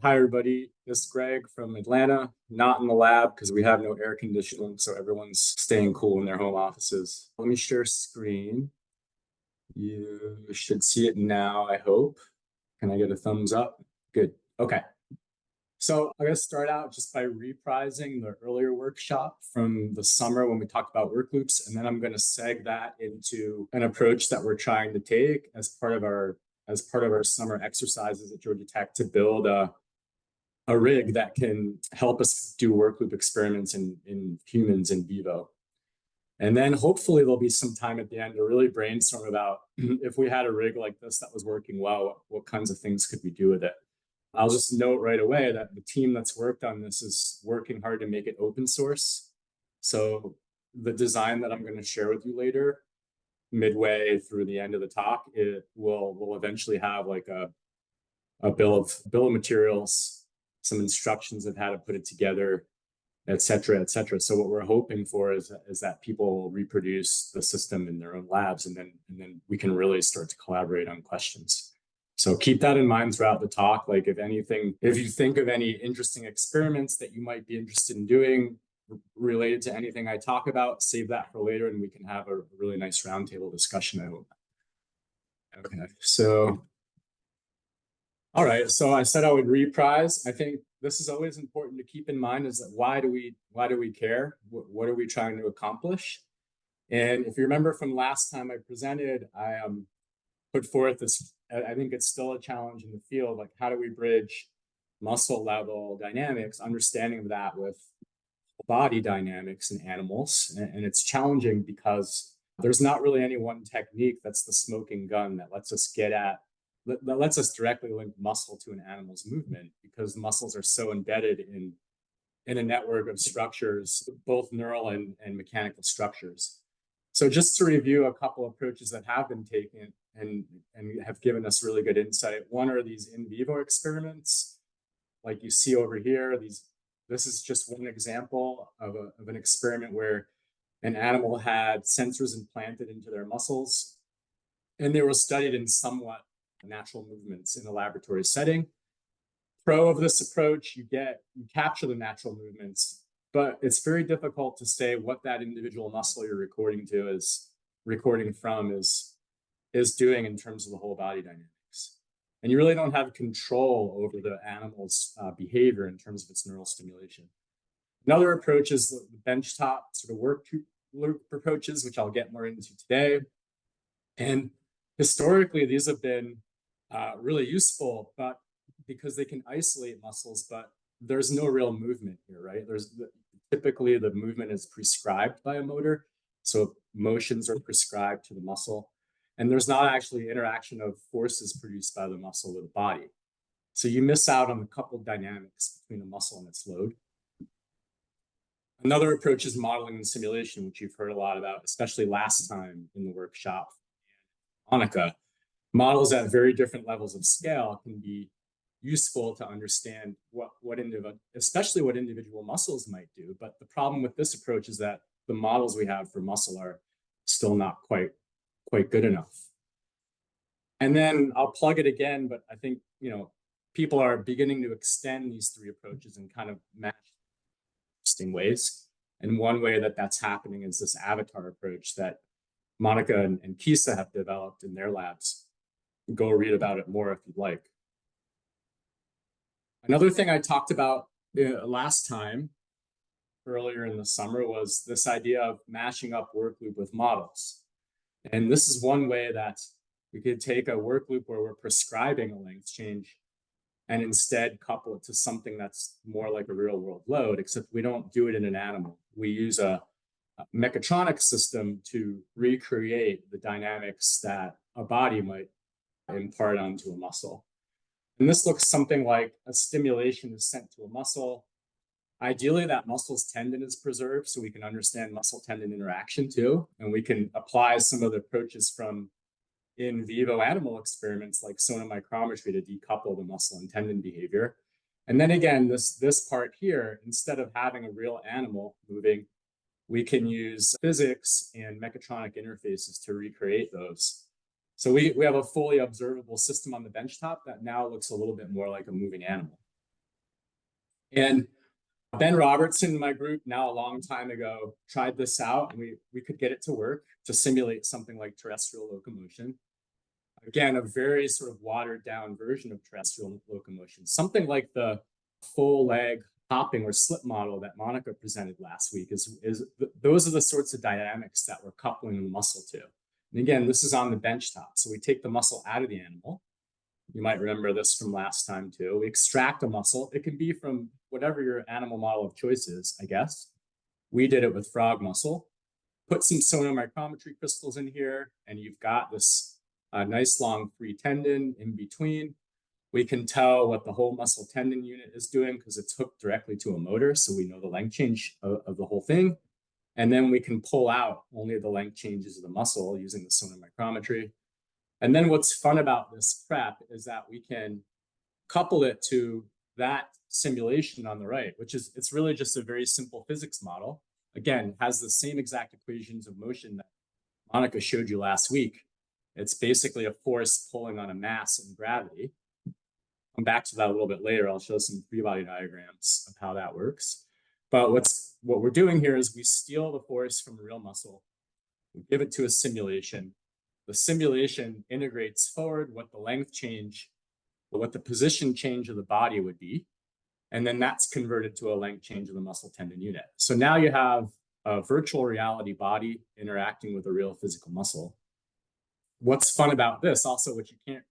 Hi, everybody. This is Greg from Atlanta, not in the lab because we have no air conditioning, so everyone's staying cool in their home offices. Let me share screen. You should see it now, I hope. Can I get a thumbs up? Good. Okay. So I'm going to start out just by reprising the earlier workshop from the summer when we talked about work loops, and then I'm going to seg that into an approach that we're trying to take as part of our summer exercises at Georgia Tech to build a rig that can help us do work loop experiments in humans in vivo. And then hopefully there'll be some time at the end to really brainstorm about if we had a rig like this that was working well, what kinds of things could we do with it? I'll just note right away that the team that's worked on this is working hard to make it open source. So the design that I'm going to share with you later, midway through the end of the talk, it will eventually have like a bill of materials, some instructions of how to put it together, et cetera, et cetera. So what we're hoping for is that people will reproduce the system in their own labs, and then we can really start to collaborate on questions. So keep that in mind throughout the talk. Like if you think of any interesting experiments that you might be interested in doing related to anything I talk about, save that for later, and we can have a really nice roundtable discussion, I hope. Okay, so all right, so I said I would reprise. I think this is always important to keep in mind is that why do we care? What are we trying to accomplish? And if you remember from last time I presented, I put forth this, I think it's still a challenge in the field, like how do we bridge muscle level dynamics, understanding of that with body dynamics in animals. And it's challenging because there's not really any one technique that's the smoking gun that lets us that lets us directly link muscle to an animal's movement, because muscles are so embedded in a network of structures, both neural and mechanical structures. So just to review a couple of approaches that have been taken and have given us really good insight. One are these in vivo experiments, like you see over here. This is just one example of an experiment where an animal had sensors implanted into their muscles, and they were studied in somewhat natural movements in a laboratory setting. Pro of this approach, you capture the natural movements, but it's very difficult to say what that individual muscle you're recording from is doing in terms of the whole body dynamics. And you really don't have control over the animal's behavior in terms of its neural stimulation. Another approach is the benchtop sort of work loop approaches, which I'll get more into today. And historically, these have been really useful, but because they can isolate muscles, but there's no real movement here, right? Typically the movement is prescribed by a motor. So motions are prescribed to the muscle, and there's not actually interaction of forces produced by the muscle with the body. So you miss out on the coupled dynamics between the muscle and its load. Another approach is modeling and simulation, which you've heard a lot about, especially last time in the workshop. Monica, models at very different levels of scale can be useful to understand especially what individual muscles might do. But the problem with this approach is that the models we have for muscle are still not quite good enough. And then I'll plug it again, but I think, people are beginning to extend these three approaches and kind of match interesting ways. And one way that that's happening is this avatar approach that Monica and Kisa have developed in their labs. Go read about it more if you'd like. Another thing I talked about last time, earlier in the summer, was this idea of mashing up work loop with models. And this is one way that we could take a work loop where we're prescribing a length change and instead couple it to something that's more like a real world load, except we don't do it in an animal. We use a mechatronic system to recreate the dynamics that a body might impart onto a muscle. And this looks something like a stimulation is sent to a muscle. Ideally, that muscle's tendon is preserved so we can understand muscle tendon interaction too. And we can apply some of the approaches from in vivo animal experiments like sonomicrometry to decouple the muscle and tendon behavior. And then again, this part here, instead of having a real animal moving, we can use physics and mechatronic interfaces to recreate those. So we have a fully observable system on the benchtop that now looks a little bit more like a moving animal. And Ben Robertson, my group, now a long time ago, tried this out, and we could get it to work to simulate something like terrestrial locomotion. Again, a very sort of watered down version of terrestrial locomotion, something like the full leg hopping or slip model that Monica presented last week. Those are the sorts of dynamics that we're coupling the muscle to. And again, this is on the bench top. So we take the muscle out of the animal. You might remember this from last time too. We extract a muscle. It can be from whatever your animal model of choice is, I guess. We did it with frog muscle. Put some sonomicrometry crystals in here, and you've got this nice long free tendon in between. We can tell what the whole muscle tendon unit is doing because it's hooked directly to a motor, so we know the length change of the whole thing. And then we can pull out only the length changes of the muscle using the sonomicrometry. And then what's fun about this prep is that we can couple it to that simulation on the right, which is, it's really just a very simple physics model. Again, has the same exact equations of motion that Monica showed you last week. It's basically a force pulling on a mass in gravity. Come back to that a little bit later. I'll show some free body diagrams of how that works. But what we're doing here is we steal the force from a real muscle, we give it to a simulation. The simulation integrates forward what the length change, what the position change of the body would be, and then that's converted to a length change of the muscle tendon unit. So now you have a virtual reality body interacting with a real physical muscle. What's fun about this also, which you can't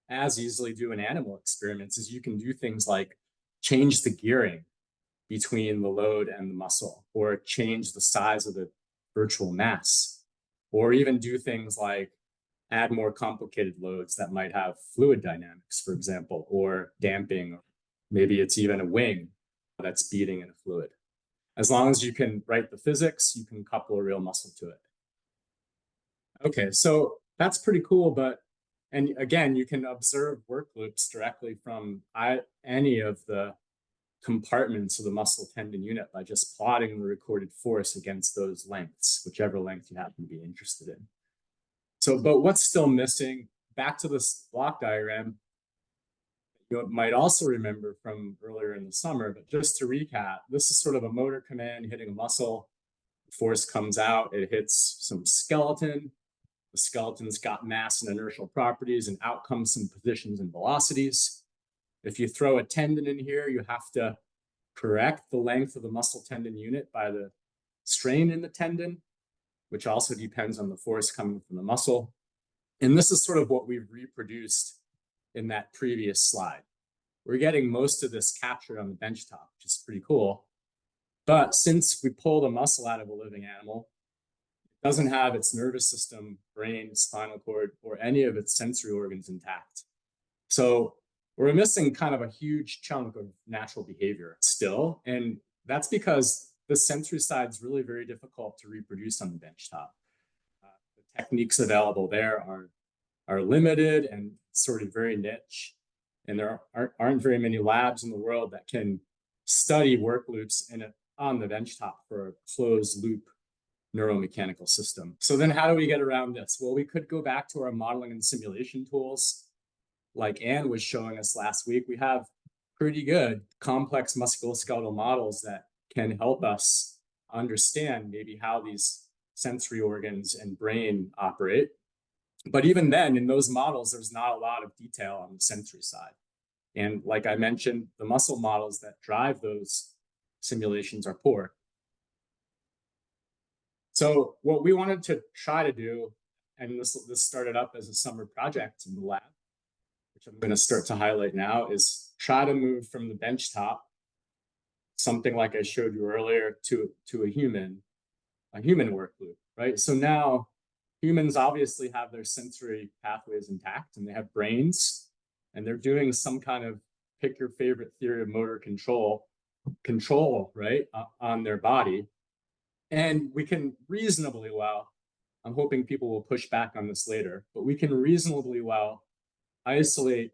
as easily do in animal experiments, is you can do things like change the gearing between the load and the muscle, or change the size of the virtual mass, or even do things like add more complicated loads that might have fluid dynamics, for example, or damping, or maybe it's even a wing that's beating in a fluid. As long as you can write the physics, you can couple a real muscle to it. Okay, so that's pretty cool, and again, you can observe work loops directly from any of the compartments of the muscle tendon unit by just plotting the recorded force against those lengths, whichever length you happen to be interested in. So, but what's still missing? Back to this block diagram, you might also remember from earlier in the summer, but just to recap, this is sort of a motor command hitting a muscle. The force comes out, it hits some skeleton. The skeleton's got mass and inertial properties, and out comes some positions and velocities. If you throw a tendon in here, you have to correct the length of the muscle tendon unit by the strain in the tendon, which also depends on the force coming from the muscle. And this is sort of what we've reproduced in that previous slide. We're getting most of this captured on the bench top, which is pretty cool. But since we pull the muscle out of a living animal, it doesn't have its nervous system, brain, spinal cord, or any of its sensory organs intact. So we're missing kind of a huge chunk of natural behavior still. And that's because the sensory side is really very difficult to reproduce on the bench top. The techniques available there are limited and sort of very niche. And there aren't very many labs in the world that can study work loops on the bench top for a closed loop neuromechanical system. So then how do we get around this? Well, we could go back to our modeling and simulation tools. Like Anne was showing us last week, we have pretty good complex musculoskeletal models that can help us understand maybe how these sensory organs and brain operate. But even then, in those models, there's not a lot of detail on the sensory side. And like I mentioned, the muscle models that drive those simulations are poor. So what we wanted to try to do, and this started up as a summer project in the lab, which I'm going to start to highlight now, is try to move from the bench top, something like I showed you earlier, to a human work loop, right? So now humans obviously have their sensory pathways intact, and they have brains, and they're doing some kind of pick your favorite theory of motor control, right, on their body. And we can reasonably well, I'm hoping people will push back on this later, but we can reasonably well isolate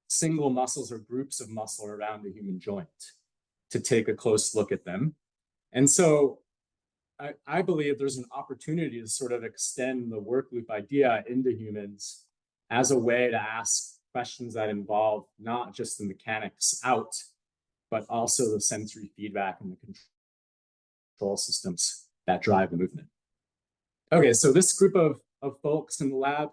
single muscles or groups of muscle around a human joint to take a close look at them. And so I believe there's an opportunity to sort of extend the work loop idea into humans as a way to ask questions that involve not just the mechanics out, but also the sensory feedback and the control systems that drive the movement. Okay, so this group of folks in the lab,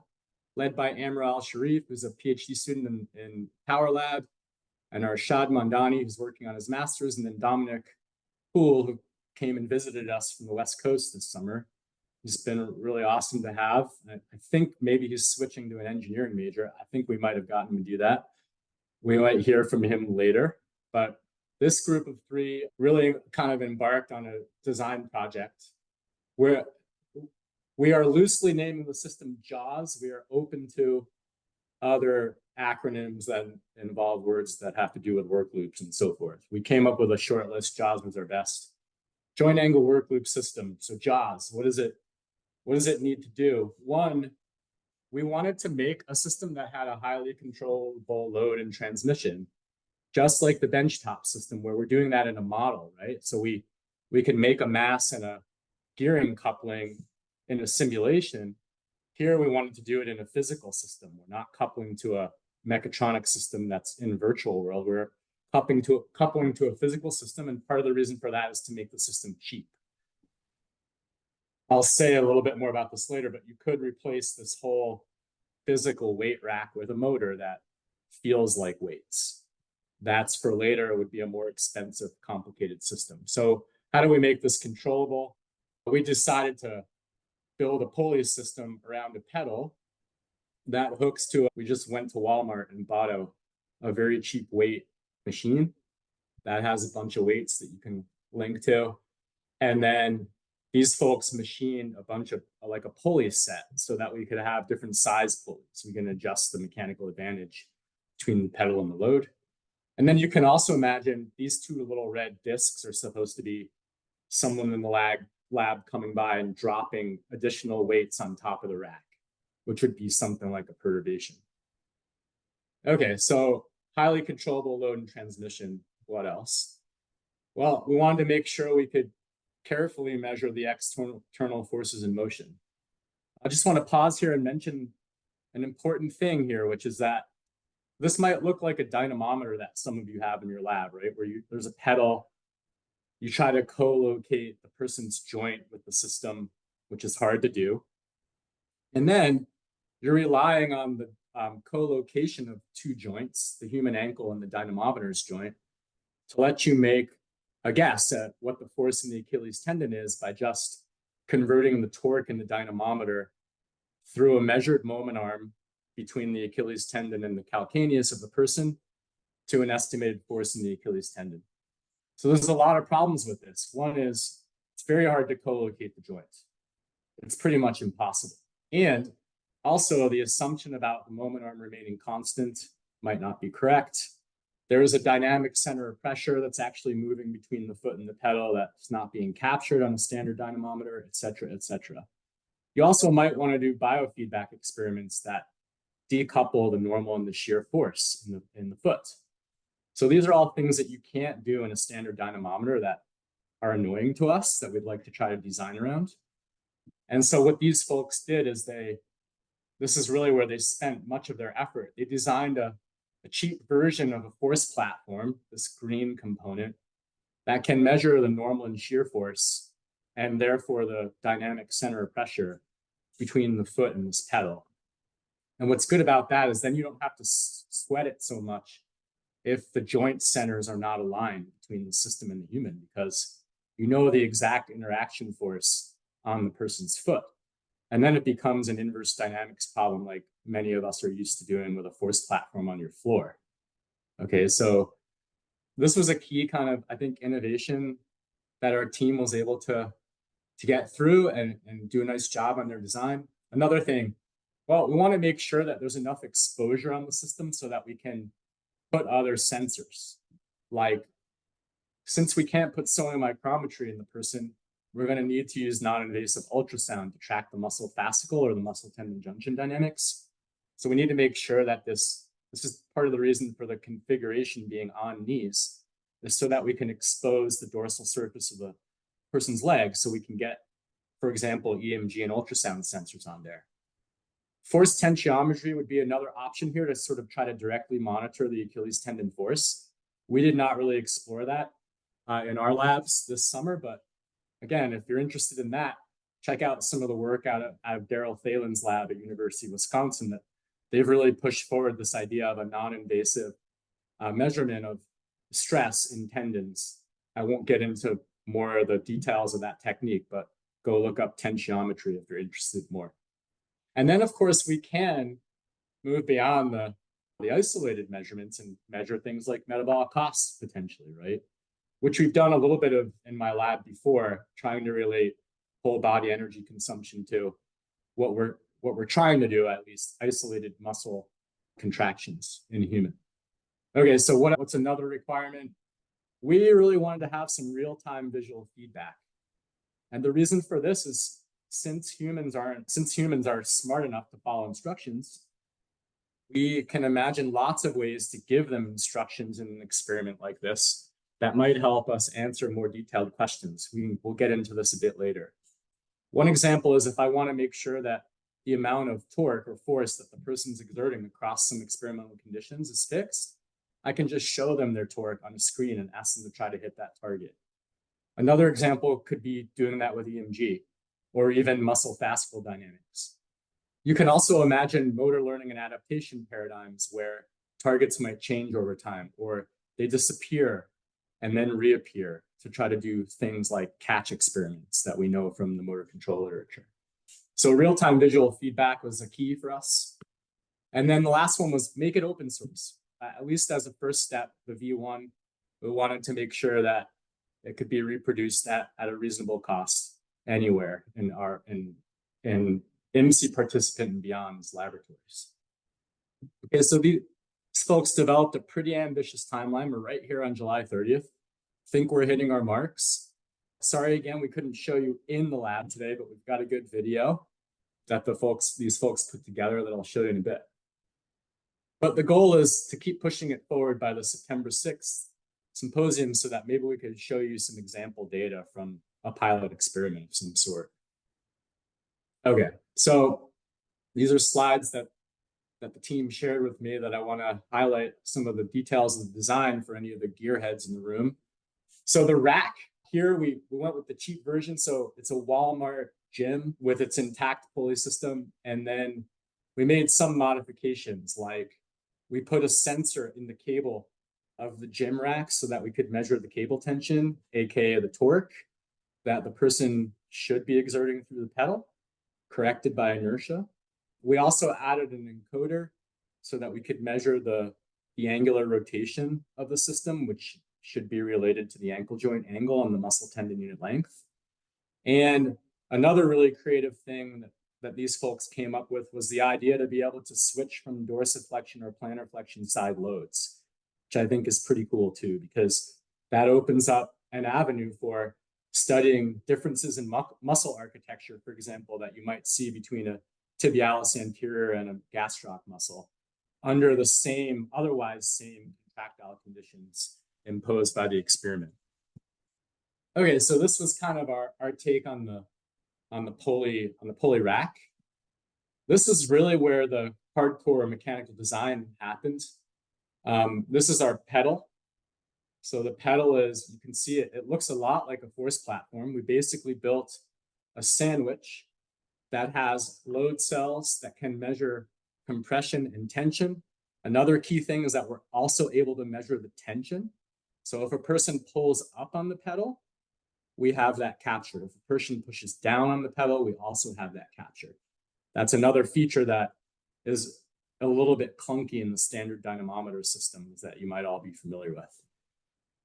led by Amra Al-Sharif, who's a PhD student in Power Lab, and our Shad Mandani, who's working on his master's, and then Dominic Poole, who came and visited us from the West Coast this summer. He's been really awesome to have. I think maybe he's switching to an engineering major. I think we might have gotten him to do that. We might hear from him later, but this group of three really kind of embarked on a design project where we are loosely naming the system JAWS. We are open to other acronyms that involve words that have to do with work loops and so forth. We came up with a short list. JAWS was our best. Joint angle work loop system. So JAWS, what does it need to do? One, we wanted to make a system that had a highly controllable load and transmission, just like the benchtop system, where we're doing that in a model, right? So we can make a mass and a gearing coupling in a simulation. Here we wanted to do it in a physical system. We're not coupling to a mechatronic system that's in virtual world. We're coupling to a physical system, and part of the reason for that is to make the system cheap. I'll say a little bit more about this later, but you could replace this whole physical weight rack with a motor that feels like weights. That's for later. It would be a more expensive, complicated system. So how do we make this controllable? We decided to build a pulley system around a pedal that hooks to, we just went to Walmart and bought a very cheap weight machine that has a bunch of weights that you can link to. And then these folks machined a bunch of like a pulley set so that we could have different size pulleys. We can adjust the mechanical advantage between the pedal and the load. And then you can also imagine these two little red discs are supposed to be someone in the lab coming by and dropping additional weights on top of the rack, which would be something like a perturbation. Okay, so highly controllable load and transmission. What else? Well, we wanted to make sure we could carefully measure the external forces in motion. I just want to pause here and mention an important thing here, which is that this might look like a dynamometer that some of you have in your lab, right? Where there's a pedal, you try to co-locate the person's joint with the system, which is hard to do. And then you're relying on the co-location of two joints, the human ankle and the dynamometer's joint, to let you make a guess at what the force in the Achilles tendon is by just converting the torque in the dynamometer through a measured moment arm between the Achilles tendon and the calcaneus of the person to an estimated force in the Achilles tendon. So there's a lot of problems with this. One is it's very hard to co-locate the joints. It's pretty much impossible. And also the assumption about the moment arm remaining constant might not be correct. There is a dynamic center of pressure that's actually moving between the foot and the pedal that's not being captured on a standard dynamometer, et cetera, et cetera. You also might want to do biofeedback experiments that decouple the normal and the shear force in the foot. So these are all things that you can't do in a standard dynamometer that are annoying to us that we'd like to try to design around. And so what these folks did is this is really where they spent much of their effort. They designed a cheap version of a force platform, this green component, that can measure the normal and shear force and therefore the dynamic center of pressure between the foot and this pedal. And what's good about that is then you don't have to sweat it so much if the joint centers are not aligned between the system and the human, because you know the exact interaction force on the person's foot. And then it becomes an inverse dynamics problem like many of us are used to doing with a force platform on your floor. Okay, so this was a key kind of, I think, innovation that our team was able to get through and do a nice job on their design. Another thing, well, we want to make sure that there's enough exposure on the system so that we can put other sensors. Like, since we can't put sodium micrometry in the person, we're going to need to use non-invasive ultrasound to track the muscle fascicle or the muscle tendon junction dynamics. So we need to make sure that this is part of the reason for the configuration being on knees, is so that we can expose the dorsal surface of the person's leg so we can get, for example, EMG and ultrasound sensors on there. Force tensiometry would be another option here to sort of try to directly monitor the Achilles tendon force. We did not really explore that in our labs this summer, but again, if you're interested in that, check out some of the work out of Daryl Thalen's lab at University of Wisconsin. That they've really pushed forward this idea of a non-invasive measurement of stress in tendons. I won't get into more of the details of that technique, but go look up tensiometry if you're interested more. And then, of course, we can move beyond the isolated measurements and measure things like metabolic costs potentially, right? Which we've done a little bit of in my lab before, trying to relate whole body energy consumption to what we're trying to do, at least isolated muscle contractions in a human. Okay, so what's another requirement? We really wanted to have some real-time visual feedback. And the reason for this is since humans are smart enough to follow instructions, we can imagine lots of ways to give them instructions in an experiment like this that might help us answer more detailed questions. We'll get into this a bit later. One example is if I want to make sure that the amount of torque or force that the person's exerting across some experimental conditions is fixed, I can just show them their torque on a screen and ask them to try to hit that target. Another example could be doing that with EMG or even muscle fascicle dynamics. You can also imagine motor learning and adaptation paradigms where targets might change over time or they disappear and then reappear to try to do things like catch experiments that we know from the motor control literature. So real-time visual feedback was a key for us. And then the last one was make it open source. At least as a first step, the V1, we wanted to make sure that it could be reproduced at a reasonable cost anywhere in IMSI participant and beyond's laboratories. Okay, so these folks developed a pretty ambitious timeline. We're right here on July 30th. Think we're hitting our marks. Sorry again, we couldn't show you in the lab today, but we've got a good video that these folks put together that I'll show you in a bit. But the goal is to keep pushing it forward by the September 6th symposium so that maybe we could show you some example data from a pilot experiment of some sort. Okay, so these are slides that the team shared with me that I want to highlight some of the details of the design for any of the gearheads in the room. So the rack here, we went with the cheap version. So it's a Walmart gym with its intact pulley system. And then we made some modifications, like we put a sensor in the cable of the gym rack so that we could measure the cable tension, AKA the torque that the person should be exerting through the pedal, corrected by inertia. We also added an encoder so that we could measure the angular rotation of the system, which should be related to the ankle joint angle and the muscle tendon unit length. And another really creative thing that these folks came up with was the idea to be able to switch from dorsiflexion or plantar flexion side loads, which I think is pretty cool too, because that opens up an avenue for studying differences in muscle architecture, for example, that you might see between a tibialis anterior and a gastroc muscle under the otherwise same contractile conditions imposed by the experiment. Okay, so this was kind of our take on the pulley rack. This is really where the hardcore mechanical design happened. This is our pedal. So the pedal is, you can see it looks a lot like a force platform. We basically built a sandwich that has load cells that can measure compression and tension. Another key thing is that we're also able to measure the tension. So if a person pulls up on the pedal, we have that captured. If a person pushes down on the pedal, we also have that captured. That's another feature that is a little bit clunky in the standard dynamometer systems that you might all be familiar with.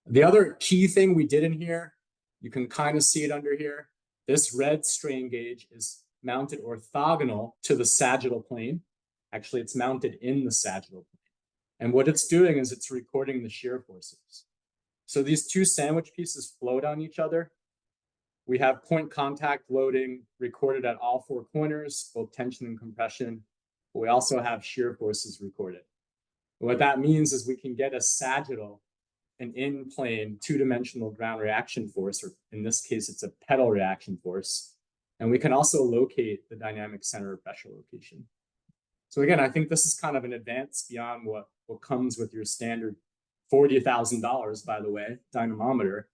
The other key thing we did in here, you can kind of see it under here. This red strain gauge is mounted orthogonal to the sagittal plane. Actually, it's mounted in the sagittal plane. And what it's doing is it's recording the shear forces. So these two sandwich pieces float on each other. We have point contact loading recorded at all four corners, both tension and compression. But we also have shear forces recorded. And what that means is we can get a sagittal, an in-plane two-dimensional ground reaction force, or in this case, it's a pedal reaction force. And we can also locate the dynamic center of pressure location. So again, I think this is kind of an advance beyond what comes with your standard $40,000, by the way, dynamometer.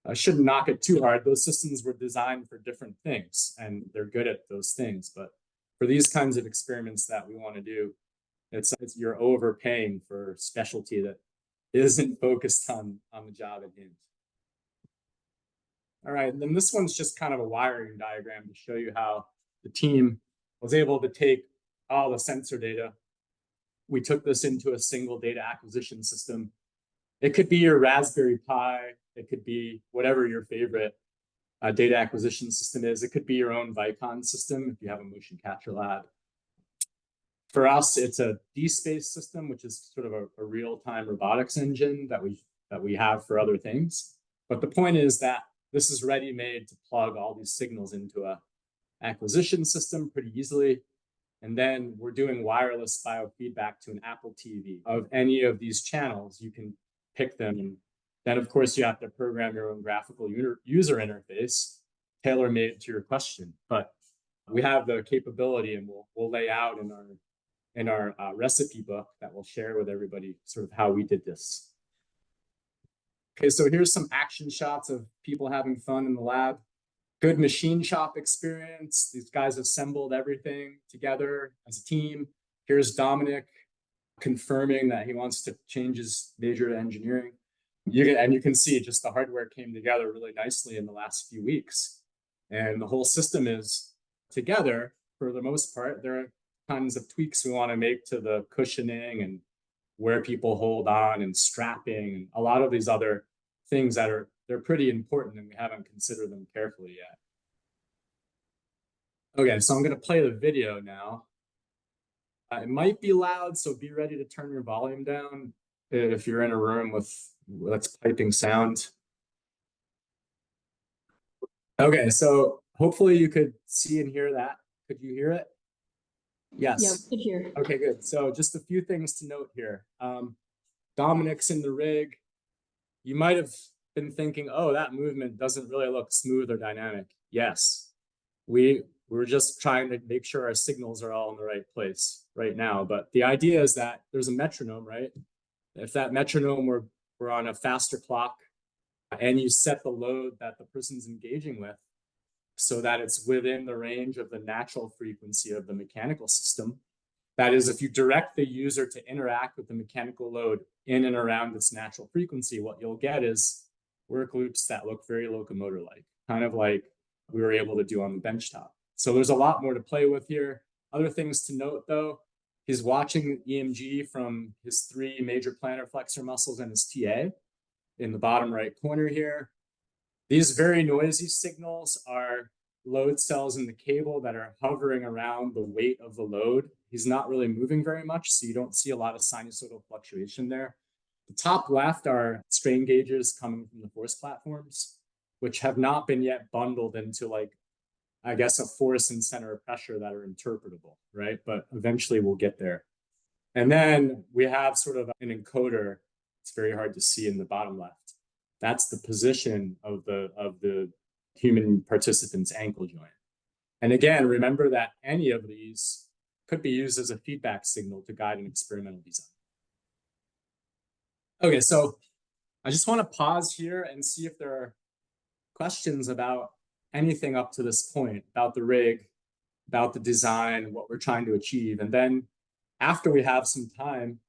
I shouldn't knock it too hard. Those systems were designed for different things, and they're good at those things. But for these kinds of experiments that we want to do, it's you're overpaying for specialty that isn't focused on the job at hand. All right, and then this one's just kind of a wiring diagram to show you how the team was able to take all the sensor data. We took this into a single data acquisition system. It could be your Raspberry Pi. It could be whatever your favorite data acquisition system is. It could be your own Vicon system if you have a motion capture lab. For us, it's a DSpace system, which is sort of a real-time robotics engine that we have for other things. But the point is that this is ready-made to plug all these signals into a acquisition system pretty easily. And then we're doing wireless biofeedback to an Apple TV of any of these channels. You can pick them. And then, of course, you have to program your own graphical user interface, tailor-made to your question. But we have the capability, and we'll lay out in our recipe book that we'll share with everybody sort of how we did this. Okay, so here's some action shots of people having fun in the lab. Good machine shop experience. These guys assembled everything together as a team. Here's Dominic confirming that he wants to change his major to engineering. You can see just the hardware came together really nicely in the last few weeks. And the whole system is together for the most part. There are kinds of tweaks we want to make to the cushioning and where people hold on and strapping and a lot of these other things that they're pretty important and we haven't considered them carefully yet. Okay, so I'm going to play the video now. It might be loud, so be ready to turn your volume down if you're in a room that's piping sound. Okay, so hopefully you could see and hear that. Could you hear it? Yes. Yeah, we could hear. Okay, good. So just a few things to note here. Dominic's in the rig. You might have been thinking, oh, that movement doesn't really look smooth or dynamic. Yes, we're just trying to make sure our signals are all in the right place right now. But the idea is that there's a metronome, right? If that metronome were on a faster clock and you set the load that the person's engaging with so that it's within the range of the natural frequency of the mechanical system, that is, if you direct the user to interact with the mechanical load in and around its natural frequency, what you'll get is work loops that look very locomotor-like, kind of like we were able to do on the benchtop. So there's a lot more to play with here. Other things to note, though, he's watching EMG from his 3 major plantar flexor muscles and his TA in the bottom right corner here. These very noisy signals are load cells in the cable that are hovering around the weight of the load. He's not really moving very much, so you don't see a lot of sinusoidal fluctuation there. The top left are strain gauges coming from the force platforms, which have not been yet bundled into, like, I guess, a force and center of pressure that are interpretable, right? But eventually we'll get there. And then we have sort of an encoder. It's very hard to see in the bottom left. That's the position of the human participant's ankle joint. And again, remember that any of these could be used as a feedback signal to guide an experimental design. Okay, so I just want to pause here and see if there are questions about anything up to this point, about the rig, about the design, what we're trying to achieve. And then after we have some time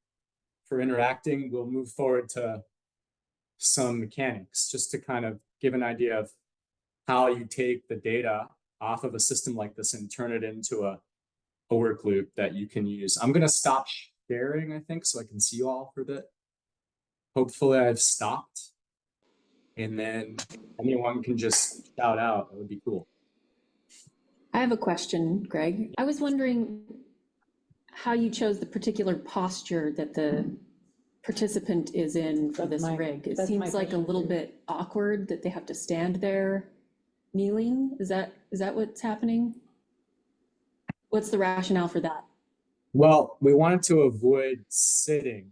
for interacting, we'll move forward to some mechanics, just to kind of give an idea of how you take the data off of a system like this and turn it into a work loop that you can use. I'm going to stop sharing, I think, so I can see you all for a bit. Hopefully I've stopped. And then anyone can just shout out. That would be cool. I have a question, Greg. I was wondering how you chose the particular posture that the participant is in for this rig. It seems like a little bit awkward that they have to stand there kneeling. Is that what's happening? What's the rationale for that? Well, we wanted to avoid sitting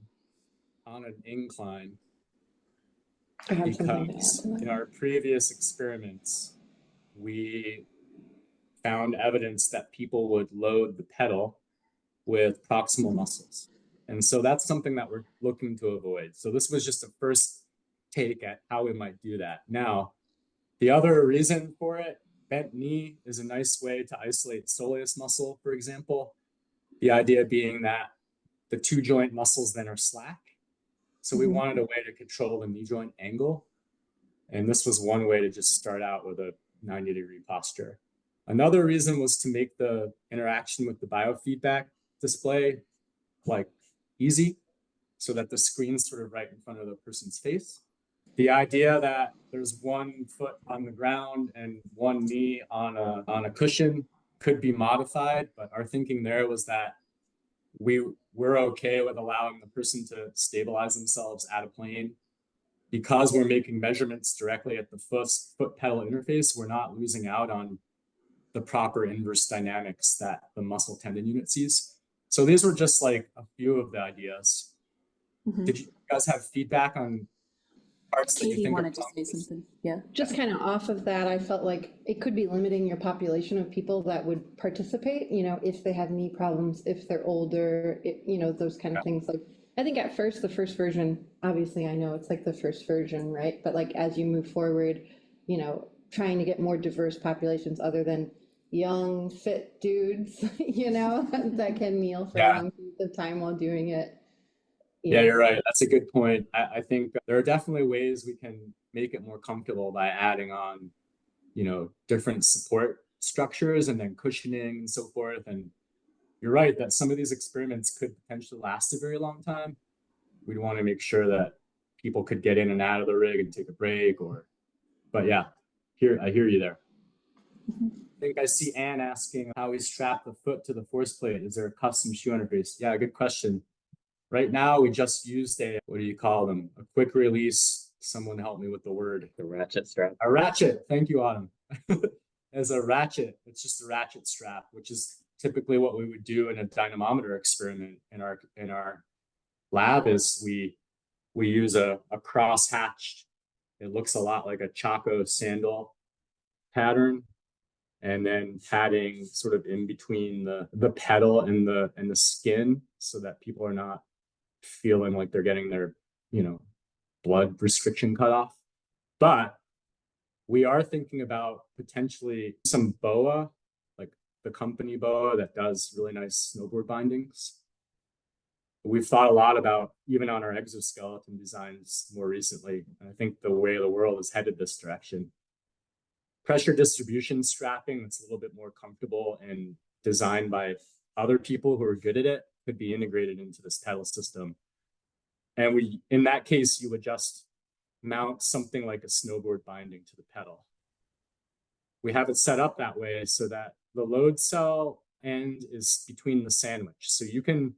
on an incline because in our previous experiments, we found evidence that people would load the pedal with proximal muscles. And so that's something that we're looking to avoid. So this was just a first take at how we might do that. Now, the other reason for it, bent knee is a nice way to isolate soleus muscle, for example. The idea being that the two joint muscles then are slack. So we wanted a way to control the knee joint angle. And this was one way to just start out with a 90-degree posture. Another reason was to make the interaction with the biofeedback display like easy, so that the screen's sort of right in front of the person's face. The idea that there's one foot on the ground and one knee on a cushion could be modified, but our thinking there was that we're okay with allowing the person to stabilize themselves at a plane. Because we're making measurements directly at the foot pedal interface, we're not losing out on the proper inverse dynamics that the muscle tendon unit sees. So these were just like a few of the ideas. Did you guys have feedback on parts that you Katie think wanted to say something. Yeah. Just kind of off of that, I felt like it could be limiting your population of people that would participate, if they have knee problems, if they're older, those kind of things. Like, I think at first, the first version, obviously I know it's like the first version, right? But like, as you move forward, trying to get more diverse populations other than young, fit dudes, that can kneel for long periods of time while doing it. Yeah, you're right. That's a good point. I think there are definitely ways we can make it more comfortable by adding on, different support structures and then cushioning and so forth. And you're right that some of these experiments could potentially last a very long time. We'd want to make sure that people could get in and out of the rig and take a break but yeah, I hear you there. I think I see Anne asking how we strap the foot to the force plate. Is there a custom shoe interface? Yeah, good question. Right now, we just used what do you call them? A quick release. Someone help me with the word. The ratchet strap. A ratchet. Thank you, Autumn. As a ratchet, it's just a ratchet strap, which is typically what we would do in a dynamometer experiment in our lab. Is we use a cross-hatched. It looks a lot like a Chaco sandal pattern, and then padding sort of in between the pedal and the skin, so that people are not feeling like they're getting their blood restriction cut off. But we are thinking about potentially some BOA, like the company BOA that does really nice snowboard bindings. We've thought a lot about, even on our exoskeleton designs more recently, and I think the way the world is headed this direction. Pressure distribution strapping that's a little bit more comfortable and designed by other people who are good at it could be integrated into this pedal system. And in that case, you would just mount something like a snowboard binding to the pedal. We have it set up that way so that the load cell end is between the sandwich. So you can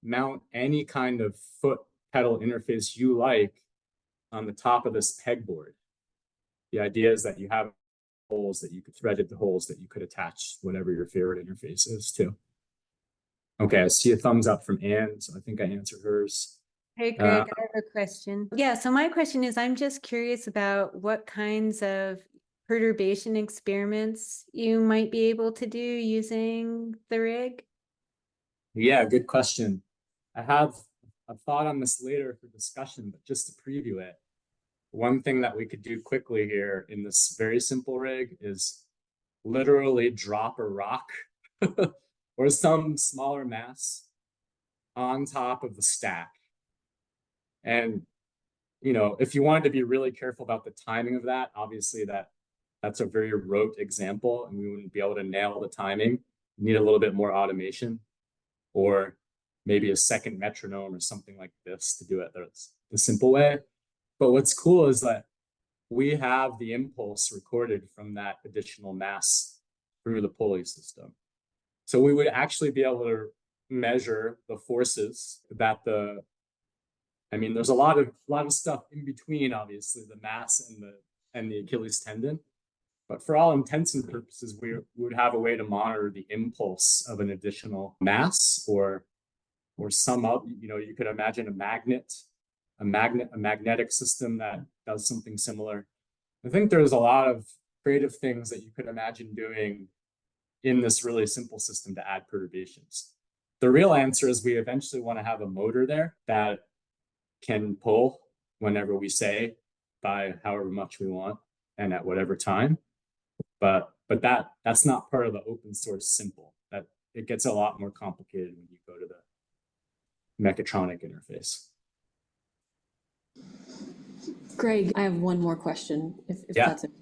mount any kind of foot pedal interface you like on the top of this pegboard. The idea is that you have holes that you could threaded the holes that you could attach whatever your favorite interface is to. Okay, I see a thumbs up from Anne, so I think I answered hers. Hey, Greg, I have a question. Yeah, so my question is, I'm just curious about what kinds of perturbation experiments you might be able to do using the rig. Yeah, good question. I have a thought on this later for discussion, but just to preview it, one thing that we could do quickly here in this very simple rig is literally drop a rock or some smaller mass on top of the stack. And, if you wanted to be really careful about the timing of that, obviously that's a very rote example and we wouldn't be able to nail the timing. You need a little bit more automation, or maybe a second metronome or something like this to do it the simple way. But what's cool is that we have the impulse recorded from that additional mass through the pulley system. So we would actually be able to measure the forces that there's a lot of stuff in between, obviously, the mass and the Achilles tendon. But for all intents and purposes, we would have a way to monitor the impulse of an additional mass or some up, you could imagine a magnetic system that does something similar. I think there's a lot of creative things that you could imagine doing in this really simple system to add perturbations. The real answer is we eventually want to have a motor there that can pull whenever we say, by however much we want and at whatever time. But that's not part of the open source simple. That it gets a lot more complicated when you go to the mechatronic interface. Greg, I have one more question, if Yeah. that's okay.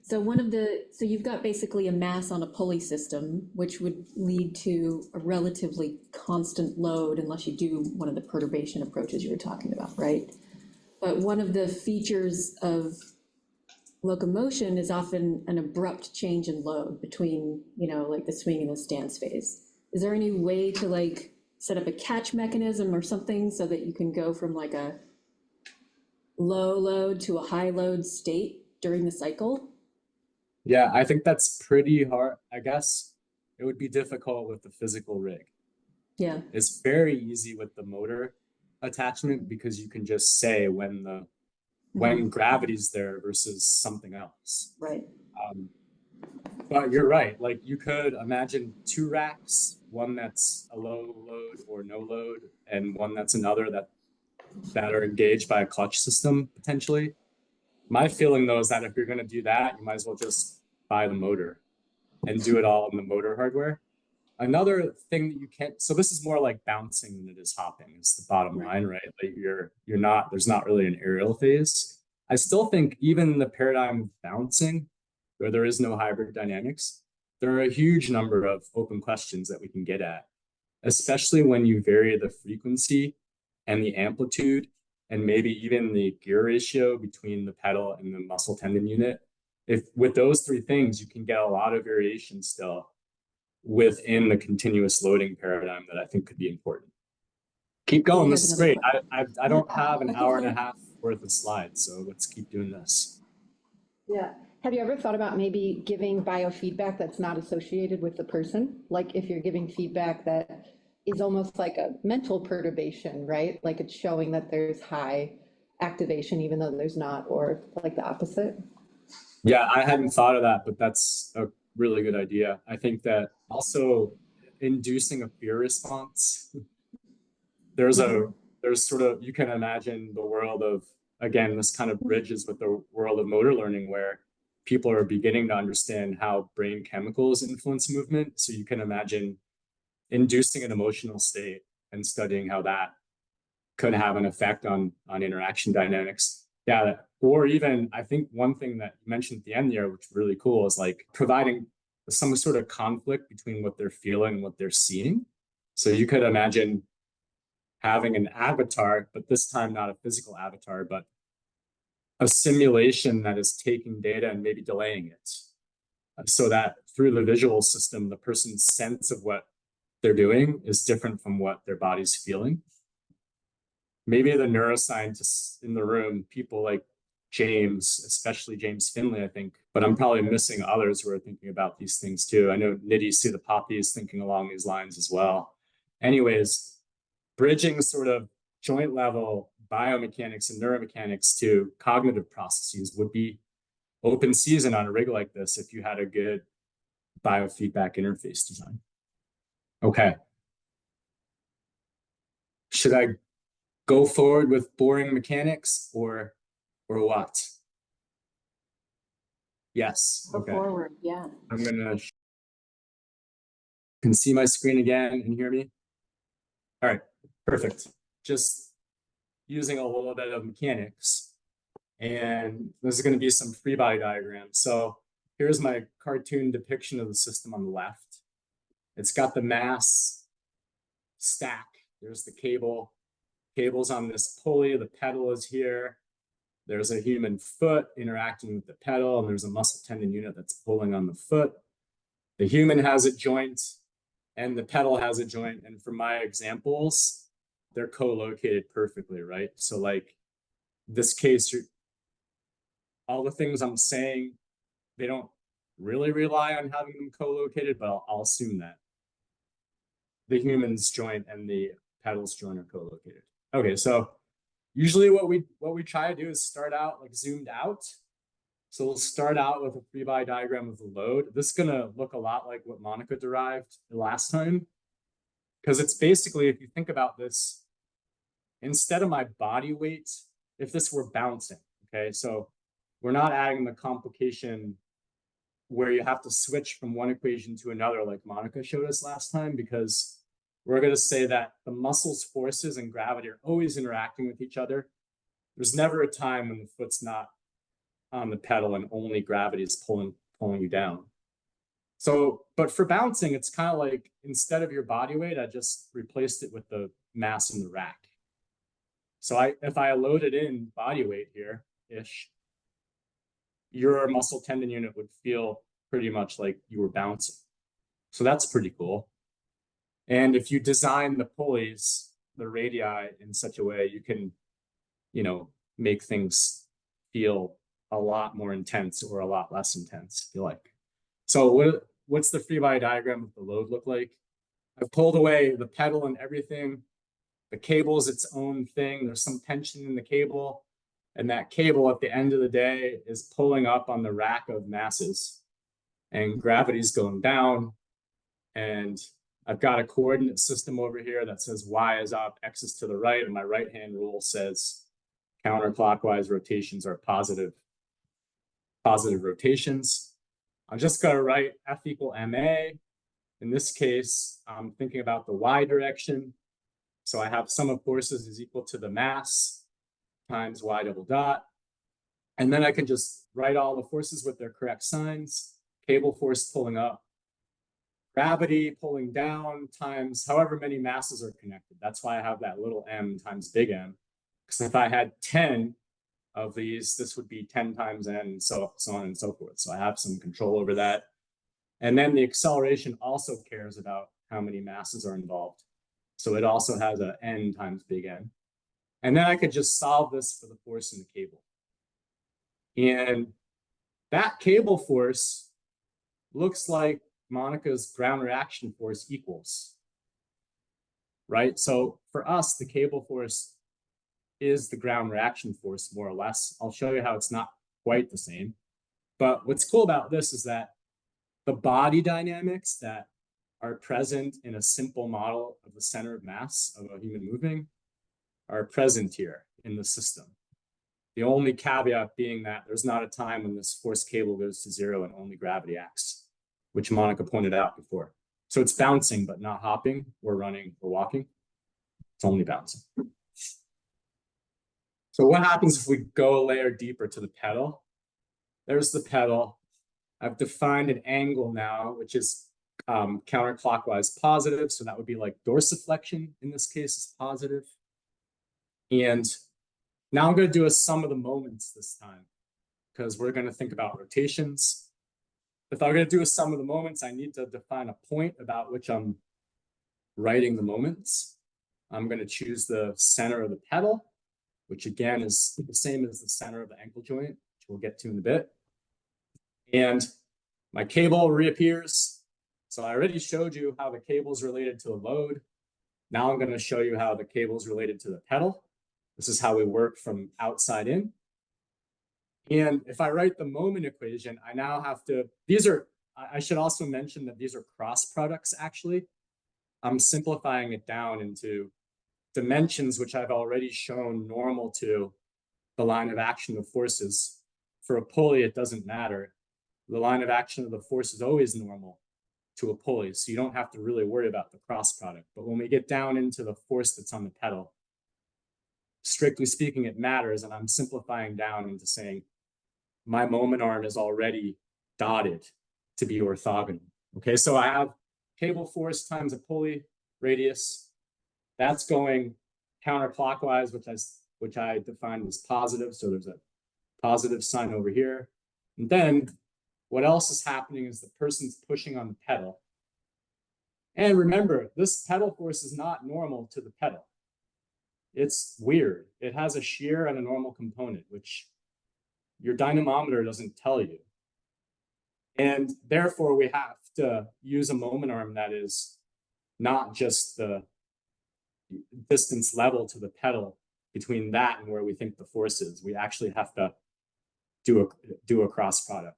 So you've got basically a mass on a pulley system, which would lead to a relatively constant load unless you do one of the perturbation approaches you were talking about, right? But one of the features of locomotion is often an abrupt change in load between, like the swing and the stance phase. Is there any way to like set up a catch mechanism or something so that you can go from like a low load to a high load state during the cycle? Yeah, I think that's pretty hard. I guess it would be difficult with the physical rig. Yeah, It's very easy with the motor attachment because you can just say when gravity's there versus something else. right. But you're right. Like you could imagine two racks, one that's a low load or no load, and one that's another that are engaged by a clutch system potentially. My feeling though is that if you're going to do that, you might as well just buy the motor and do it all in the motor hardware. Another thing that you can't, so this is more like bouncing than it is hopping, is the bottom line, right? Like you're not, there's not really an aerial phase. I still think even the paradigm of bouncing, where there is no hybrid dynamics, there are a huge number of open questions that we can get at, especially when you vary the frequency and the amplitude and maybe even the gear ratio between the pedal and the muscle tendon unit. If with those three things, you can get a lot of variation still within the continuous loading paradigm that I think could be important. Keep going. This is great. I don't have an hour and a half worth of slides, so let's keep doing this. Yeah. Have you ever thought about maybe giving biofeedback that's not associated with the person? Like if you're giving feedback that is almost like a mental perturbation, right? Like it's showing that there's high activation even though there's not, or like the opposite? Yeah, I hadn't thought of that, but that's a really good idea. I think that also inducing a fear response. There's sort of, you can imagine the world of, again, this kind of bridges with the world of motor learning where people are beginning to understand how brain chemicals influence movement. So you can imagine inducing an emotional state and studying how that could have an effect on interaction dynamics. Yeah, or even I think one thing that you mentioned at the end there, which is really cool, is like providing some sort of conflict between what they're feeling and what they're seeing. So you could imagine having an avatar, but this time not a physical avatar, but a simulation that is taking data and maybe delaying it. So that through the visual system, the person's sense of what they're doing is different from what their body's feeling. Maybe the neuroscientists in the room, people like James, especially James Finley, I think, but I'm probably missing others who are thinking about these things too. I know Nidhi See the Poppy is thinking along these lines as well. Anyways, bridging sort of joint level biomechanics and neuromechanics to cognitive processes would be open season on a rig like this if you had a good biofeedback interface design. Okay. Should I go forward with boring mechanics or what? Yes. Go Okay. forward, yeah. I'm gonna can see my screen again and hear me. All right, perfect. Just using a little bit of mechanics, and this is going to be some free body diagrams. So here's my cartoon depiction of the system on the left. It's got the mass stack. There's the cable's on this pulley. The pedal is here. There's a human foot interacting with the pedal, and there's a muscle tendon unit that's pulling on the foot. The human has a joint, and the pedal has a joint. And for my examples, they're co-located perfectly, right? So like this case, all the things I'm saying, they don't really rely on having them co-located, but I'll assume that. The human's joint and the pedal's joint are co-located. Okay, so usually what we try to do is start out like zoomed out. So we'll start out with a free body diagram of the load. This is gonna look a lot like what Monica derived the last time. Because it's basically, if you think about this, instead of my body weight, if this were bouncing, okay, so we're not adding the complication where you have to switch from one equation to another, like Monica showed us last time, because we're going to say that the muscle's forces and gravity are always interacting with each other. There's never a time when the foot's not on the pedal and only gravity is pulling you down. So, but for bouncing, it's kind of like, instead of your body weight, I just replaced it with the mass in the rack. So if I loaded in body weight here-ish, your muscle tendon unit would feel pretty much like you were bouncing. So that's pretty cool. And if you design the pulleys, the radii in such a way, you can, you know, make things feel a lot more intense or a lot less intense, if you like. So what's the free body diagram of the load look like? I've pulled away the pedal and everything. The cable is its own thing. There's some tension in the cable. And that cable at the end of the day is pulling up on the rack of masses. And gravity's going down. And I've got a coordinate system over here that says y is up, x is to the right. And my right-hand rule says counterclockwise rotations are positive rotations. I'm just going to write F equal ma. In this case, I'm thinking about the y direction. So I have sum of forces is equal to the mass times y double dot. And then I can just write all the forces with their correct signs. Cable force pulling up, gravity pulling down times however many masses are connected. That's why I have that little m times big M. Because if I had 10 of these, this would be 10 times n, and so on and so forth. So I have some control over that. And then the acceleration also cares about how many masses are involved. So it also has a n times big N. And then I could just solve this for the force in the cable. And that cable force looks like Monica's ground reaction force equals, right? So for us, the cable force is the ground reaction force, more or less. I'll show you how it's not quite the same. But what's cool about this is that the body dynamics that are present in a simple model of the center of mass of a human moving are present here in the system. The only caveat being that there's not a time when this force cable goes to zero and only gravity acts, which Monica pointed out before. So it's bouncing, but not hopping or running or walking. It's only bouncing. So what happens if we go a layer deeper to the pedal? There's the pedal. I've defined an angle now, which is counterclockwise positive. So that would be like dorsiflexion in this case is positive. And now I'm going to do a sum of the moments this time, because we're going to think about rotations. If I'm going to do a sum of the moments, I need to define a point about which I'm writing the moments. I'm going to choose the center of the pedal, which again is the same as the center of the ankle joint, which we'll get to in a bit. And my cable reappears. So I already showed you how the cable is related to the load. Now I'm going to show you how the cable is related to the pedal. This is how we work from outside in. And if I write the moment equation, I now have to, I should also mention that these are cross products actually. I'm simplifying it down into dimensions, which I've already shown normal to the line of action of forces. For a pulley, it doesn't matter. The line of action of the force is always normal to a pulley, so you don't have to really worry about the cross product. But when we get down into the force that's on the pedal, strictly speaking, it matters, and I'm simplifying down into saying my moment arm is already dotted to be orthogonal. Okay, so I have cable force times a pulley radius. That's going counterclockwise, which I defined as positive. So there's a positive sign over here. And then what else is happening is the person's pushing on the pedal. And remember, this pedal force is not normal to the pedal. It's weird. It has a shear and a normal component, which your dynamometer doesn't tell you. And therefore, we have to use a moment arm that is not just the distance level to the pedal between that and where we think the force is. We actually have to do a cross product.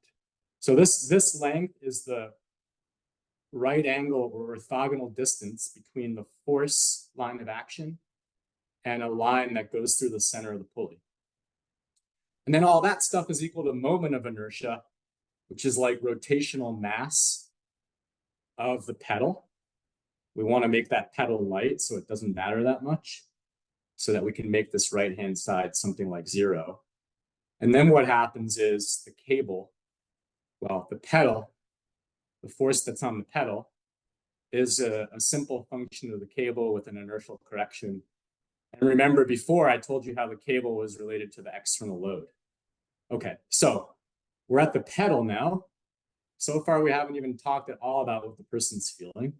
So this length is the right angle or orthogonal distance between the force line of action and a line that goes through the center of the pulley. And then all that stuff is equal to moment of inertia, which is like rotational mass of the pedal. We want to make that pedal light so it doesn't matter that much, so that we can make this right-hand side something like 0. And then what happens is the cable, well, the pedal, the force that's on the pedal is a simple function of the cable with an inertial correction. And remember before I told you how the cable was related to the external load. Okay, so we're at the pedal now. So far we haven't even talked at all about what the person's feeling.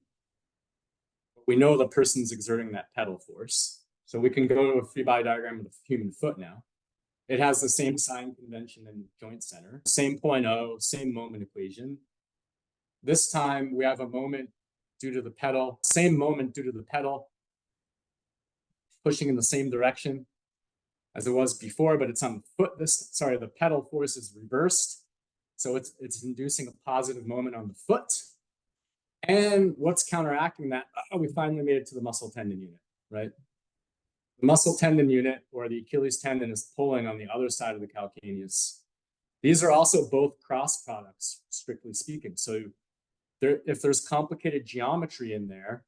We know the person's exerting that pedal force. So we can go to a free body diagram of the human foot now. It has the same sign convention and joint center, same point O, same moment equation. This time we have a moment due to the pedal, same moment due to the pedal, pushing in the same direction as it was before, but it's on the foot. The pedal force is reversed. So it's inducing a positive moment on the foot. And what's counteracting that? Oh, we finally made it to the muscle tendon unit, right? The muscle tendon unit or the Achilles tendon is pulling on the other side of the calcaneus. These are also both cross products, strictly speaking. So if there's complicated geometry in there,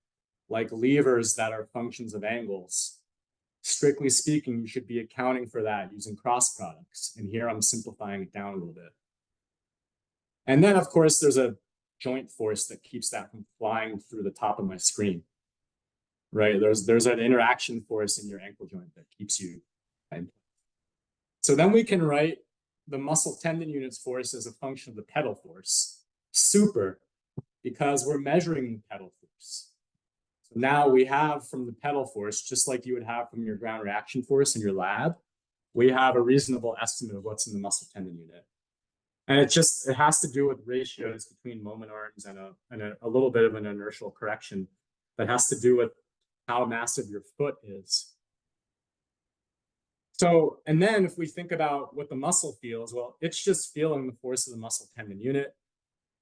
like levers that are functions of angles, strictly speaking, you should be accounting for that using cross products. And here I'm simplifying it down a little bit. And then, of course, there's a joint force that keeps that from flying through the top of my screen, right? There's an interaction force in your ankle joint that keeps you in. So then we can write the muscle tendon unit's force as a function of the pedal force, super, because we're measuring the pedal force. So now we have from the pedal force, just like you would have from your ground reaction force in your lab, we have a reasonable estimate of what's in the muscle tendon unit. And it has to do with ratios between moment arms and a little bit of an inertial correction that has to do with how massive your foot is. So, and then if we think about what the muscle feels, well, it's just feeling the force of the muscle tendon unit.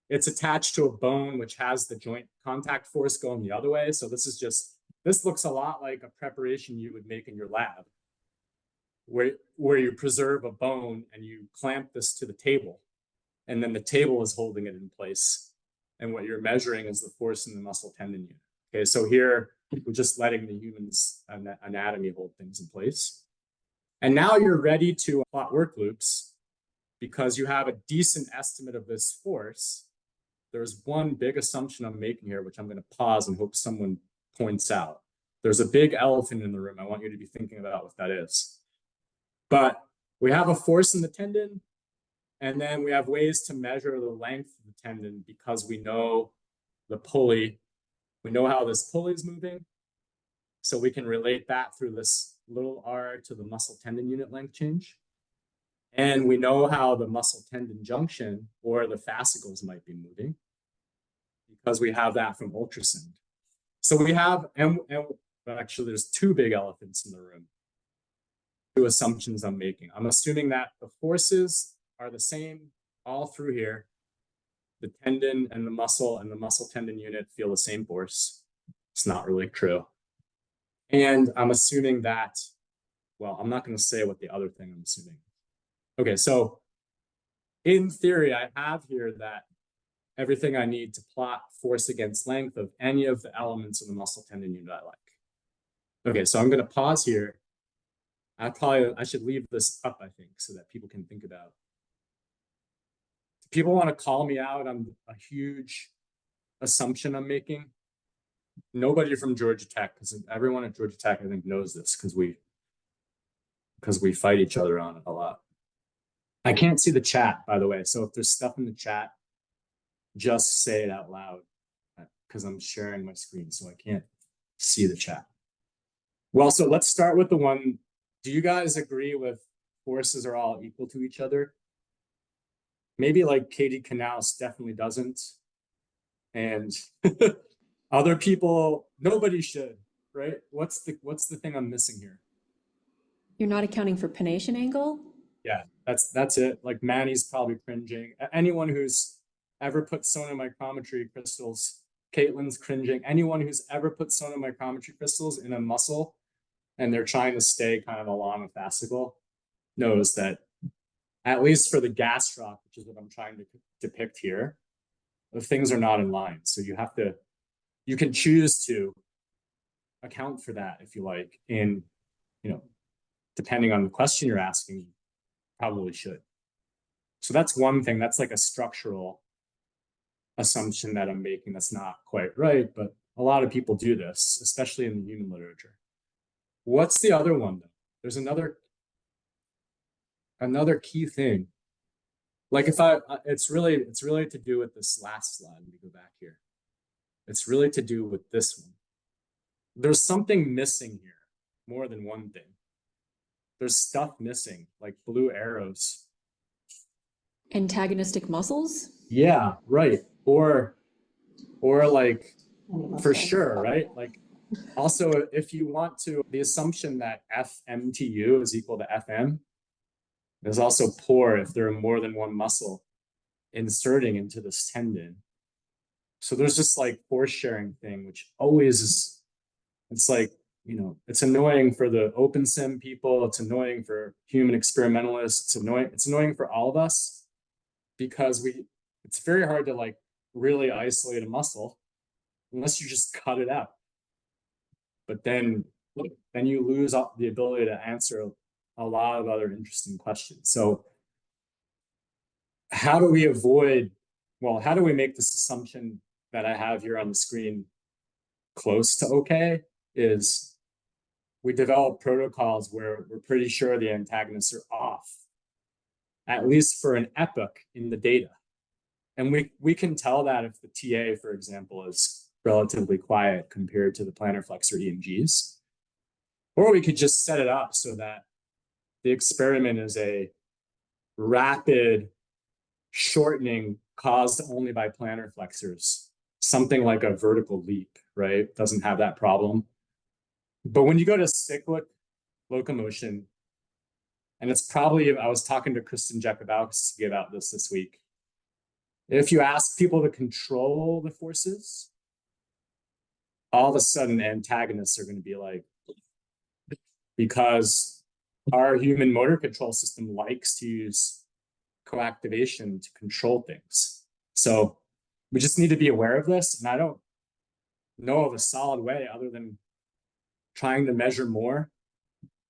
It's attached to a bone, which has the joint contact force going the other way. So this looks a lot like a preparation you would make in your lab, where you preserve a bone and you clamp this to the table. And then the table is holding it in place. And what you're measuring is the force in the muscle tendon unit. Okay, so here we're just letting the human's anatomy hold things in place. And now you're ready to plot work loops because you have a decent estimate of this force. There's one big assumption I'm making here, which I'm going to pause and hope someone points out. There's a big elephant in the room. I want you to be thinking about what that is. But we have a force in the tendon. And then we have ways to measure the length of the tendon because we know the pulley. We know how this pulley is moving. So we can relate that through this little r to the muscle tendon unit length change. And we know how the muscle tendon junction or the fascicles might be moving because we have that from ultrasound. So we have, and actually there's two big elephants in the room. Two assumptions I'm making. I'm assuming that the forces are the same all through here. The tendon and the muscle tendon unit feel the same force. It's not really true. And I'm assuming that, well, I'm not going to say what the other thing I'm assuming. Okay, so in theory, I have here that everything I need to plot force against length of any of the elements of the muscle tendon unit I like. Okay, so I'm going to pause here. I should leave this up, I think, so that people can think about. People want to call me out on a huge assumption I'm making. Nobody from Georgia Tech, because everyone at Georgia Tech, I think, knows this because we fight each other on it a lot. I can't see the chat, by the way. So if there's stuff in the chat, just say it out loud because I'm sharing my screen, so I can't see the chat. Well, so let's start with the one. Do you guys agree with forces are all equal to each other? Maybe like Katie Canals definitely doesn't. And other people, nobody should, right? What's the thing I'm missing here? You're not accounting for pennation angle? Yeah, that's it. Like Manny's probably cringing. Anyone who's ever put sonomicrometry crystals Caitlin's cringing. Anyone who's ever put sonar micrometry crystals in a muscle and they're trying to stay kind of along a fascicle knows that, at least for the gastroc, which is what I'm trying to depict here, the things are not in line. So you can choose to account for that if you like, in, depending on the question you're asking, you probably should. So that's one thing. That's like a structural assumption that I'm making that's not quite right, but a lot of people do this, especially in the human literature. What's the other one though? There's another key thing. Like it's really to do with this last slide. Let me go back here. It's really to do with this one. There's something missing here, more than one thing. There's stuff missing, like blue arrows. Antagonistic muscles? Yeah, right. Or like, for sure, right? Like, also, if you want to, the assumption that FMTU is equal to FM is also poor if there are more than one muscle inserting into this tendon. So there's just like force sharing thing, which always is, it's like, it's annoying for the OpenSim people. It's annoying for human experimentalists. It's annoying for all of us, because it's very hard to like really isolate a muscle unless you just cut it out. But then you lose the ability to answer a lot of other interesting questions. So how do we make this assumption that I have here on the screen close to okay? Is we develop protocols where we're pretty sure the antagonists are off, at least for an epoch in the data. And we can tell that if the TA, for example, is relatively quiet compared to the plantar flexor EMGs. Or we could just set it up so that the experiment is a rapid shortening caused only by plantar flexors, something like a vertical leap, right? Doesn't have that problem. But when you go to cyclic locomotion, and it's probably, I was talking to Kristen Jakubowski about this week. If you ask people to control the forces, all of a sudden antagonists are going to be like, because our human motor control system likes to use coactivation to control things. So we just need to be aware of this. And I don't know of a solid way other than trying to measure more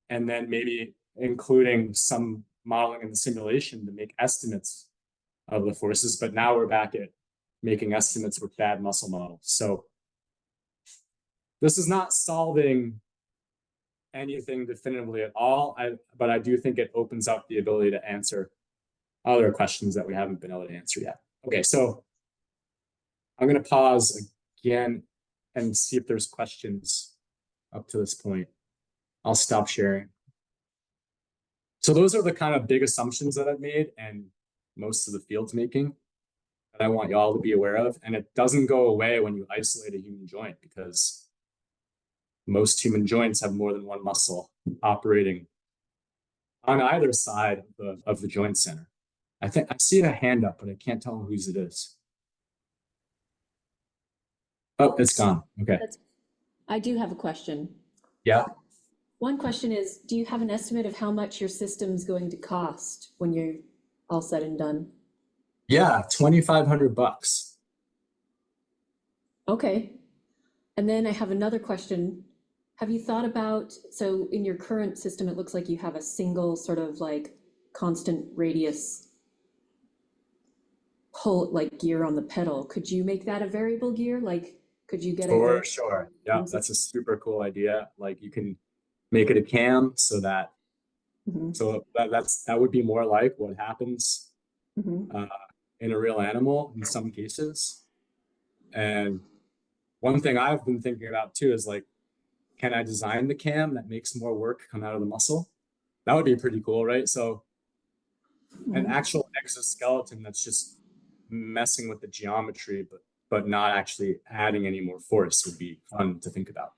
and then maybe including some modeling in the simulation to make estimates of the forces. But now we're back at making estimates with bad muscle models. So this is not solving anything definitively at all, but I do think it opens up the ability to answer other questions that we haven't been able to answer yet. Okay, so I'm going to pause again and see if there's questions up to this point. I'll stop sharing. So those are the kind of big assumptions that I've made and most of the field's making that I want y'all to be aware of. And it doesn't go away when you isolate a human joint, because most human joints have more than one muscle operating on either side of the joint center. I think I see a hand up, but I can't tell whose it is. Oh, it's gone. Okay. I do have a question. Yeah. One question is, do you have an estimate of how much your system's going to cost when you're all said and done? Yeah, $2,500. Okay. And then I have another question. Have you thought about, so in your current system, it looks like you have a single sort of like constant radius pull, like gear on the pedal. Could you make that a variable gear? Like, could you get For sure. Yeah, that's a super cool idea. Like you can make it a cam so that that would be more like what happens in a real animal in some cases. And one thing I've been thinking about too is like, can I design the cam that makes more work come out of the muscle? That would be pretty cool, right? So an actual exoskeleton that's just messing with the geometry, but not actually adding any more force would be fun to think about.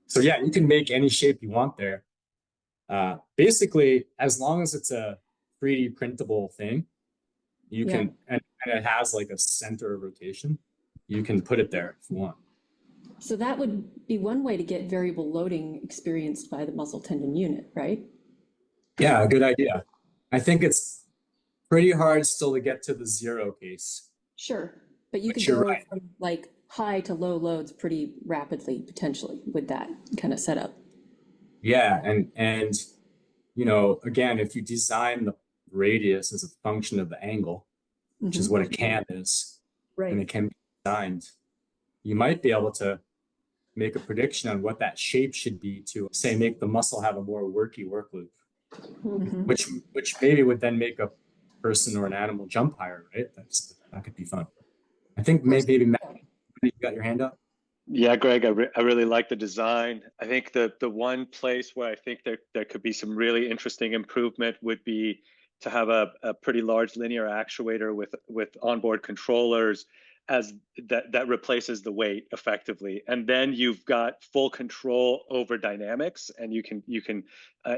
So yeah, you can make any shape you want there. Basically, as long as it's a 3D printable thing, you can, and and it has like a center of rotation, you can put it there if you want. So that would be one way to get variable loading experienced by the muscle tendon unit, right? Yeah, good idea. I think it's pretty hard still to get to the zero case. Sure, but you But could you're go right. from like high to low loads pretty rapidly, potentially, with that kind of setup. Yeah, and you know, again, if you design the radius as a function of the angle, which is Mhm. what a can is, and Right. it can be designed, you might be able to make a prediction on what that shape should be to say make the muscle have a more worky work loop, Mhm. which maybe would then make a person or an animal jump higher, right? That could be fun. I think maybe Matt, you got your hand up. Yeah, Greg, I really like the design. I think the one place where I think there could be some really interesting improvement would be to have a pretty large linear actuator with onboard controllers as that replaces the weight effectively, and then you've got full control over dynamics, and you can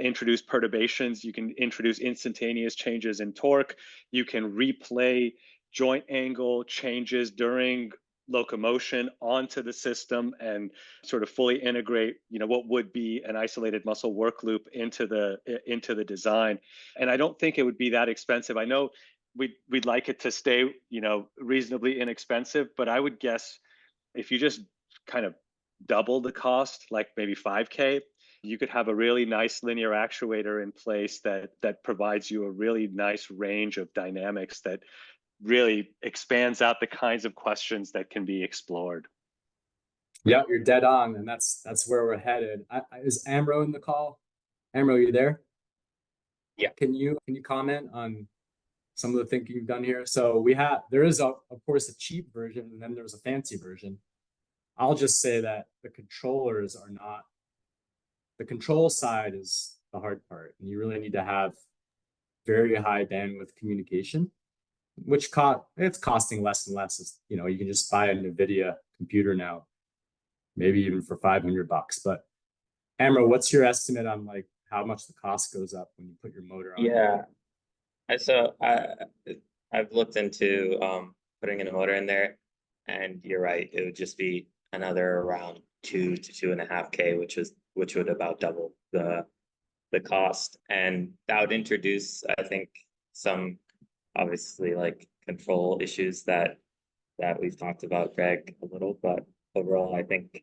introduce perturbations, you can introduce instantaneous changes in torque, you can replay joint angle changes during locomotion onto the system and sort of fully integrate, you know, what would be an isolated muscle work loop into the design. And I don't think it would be that expensive. I know we'd like it to stay, you know, reasonably inexpensive, but I would guess if you just kind of double the cost, like maybe 5K, you could have a really nice linear actuator in place that provides you a really nice range of dynamics that really expands out the kinds of questions that can be explored. Yeah, you're dead on, and that's where we're headed. Is Amro in the call? Amro, you there? Yeah. Can you comment on some of the thinking you've done here? So there is of course a cheap version, and then there's a fancy version. I'll just say that the controllers are not, the control side is the hard part, and you really need to have very high bandwidth communication, which it's costing less and less. You know, you can just buy a NVIDIA computer now, maybe even for $500. But Amro, what's your estimate on like how much the cost goes up when you put your motor on? Yeah, I've looked into putting in a motor in there, and you're right, it would just be another around 2 to 2.5K, which would about double the cost, and that would introduce, I think, some obviously like control issues that we've talked about, Greg, a little, but overall, I think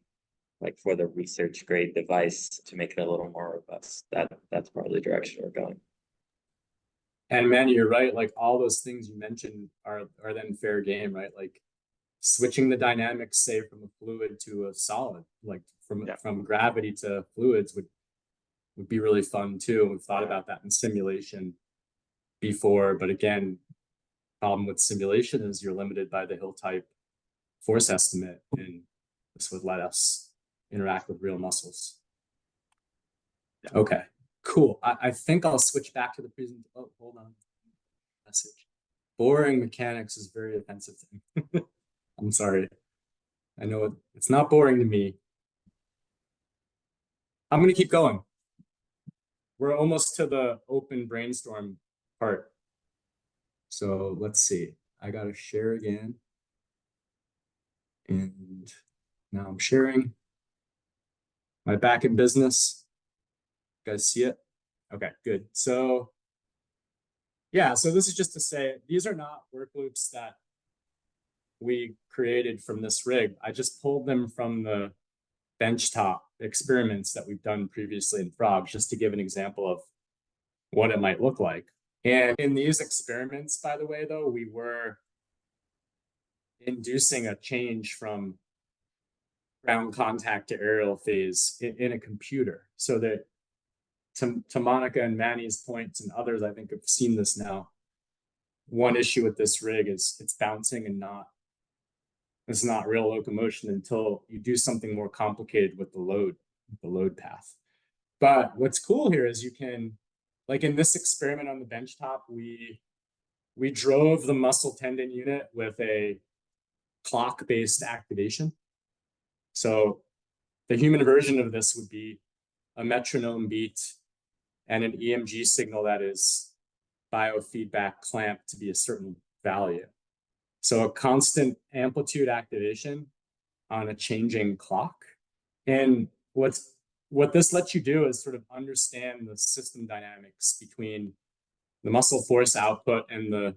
like for the research grade device to make it a little more robust, that's probably the direction we're going. And Manny, you're right. Like all those things you mentioned are then fair game, right? Like switching the dynamics, say from a fluid to a solid, like from gravity to fluids would be really fun too. We've thought about that in simulation before, but again, problem with simulation is you're limited by the hill type force estimate, and this would let us interact with real muscles. Okay, cool. I think I'll switch back to the present. Oh, hold on. Message. Boring mechanics is very offensive to me. I'm sorry. I know it's not boring to me. I'm going to keep going. We're almost to the open brainstorm part. So let's see. I got to share again. And now I'm sharing. Am I back in business? You guys see it? Okay, good. So yeah, so this is just to say, these are not work loops that we created from this rig. I just pulled them from the benchtop experiments that we've done previously in frogs, just to give an example of what it might look like. And in these experiments, by the way, though, we were inducing a change from ground contact to aerial phase in a computer. So that to Monica and Manny's points, and others I think have seen this now, one issue with this rig is it's bouncing and it's not real locomotion until you do something more complicated with the load path. But what's cool here is you can, like in this experiment on the benchtop, we drove the muscle tendon unit with a clock-based activation. So the human version of this would be a metronome beat and an EMG signal that is biofeedback clamped to be a certain value. So a constant amplitude activation on a changing clock. And what this lets you do is sort of understand the system dynamics between the muscle force output and the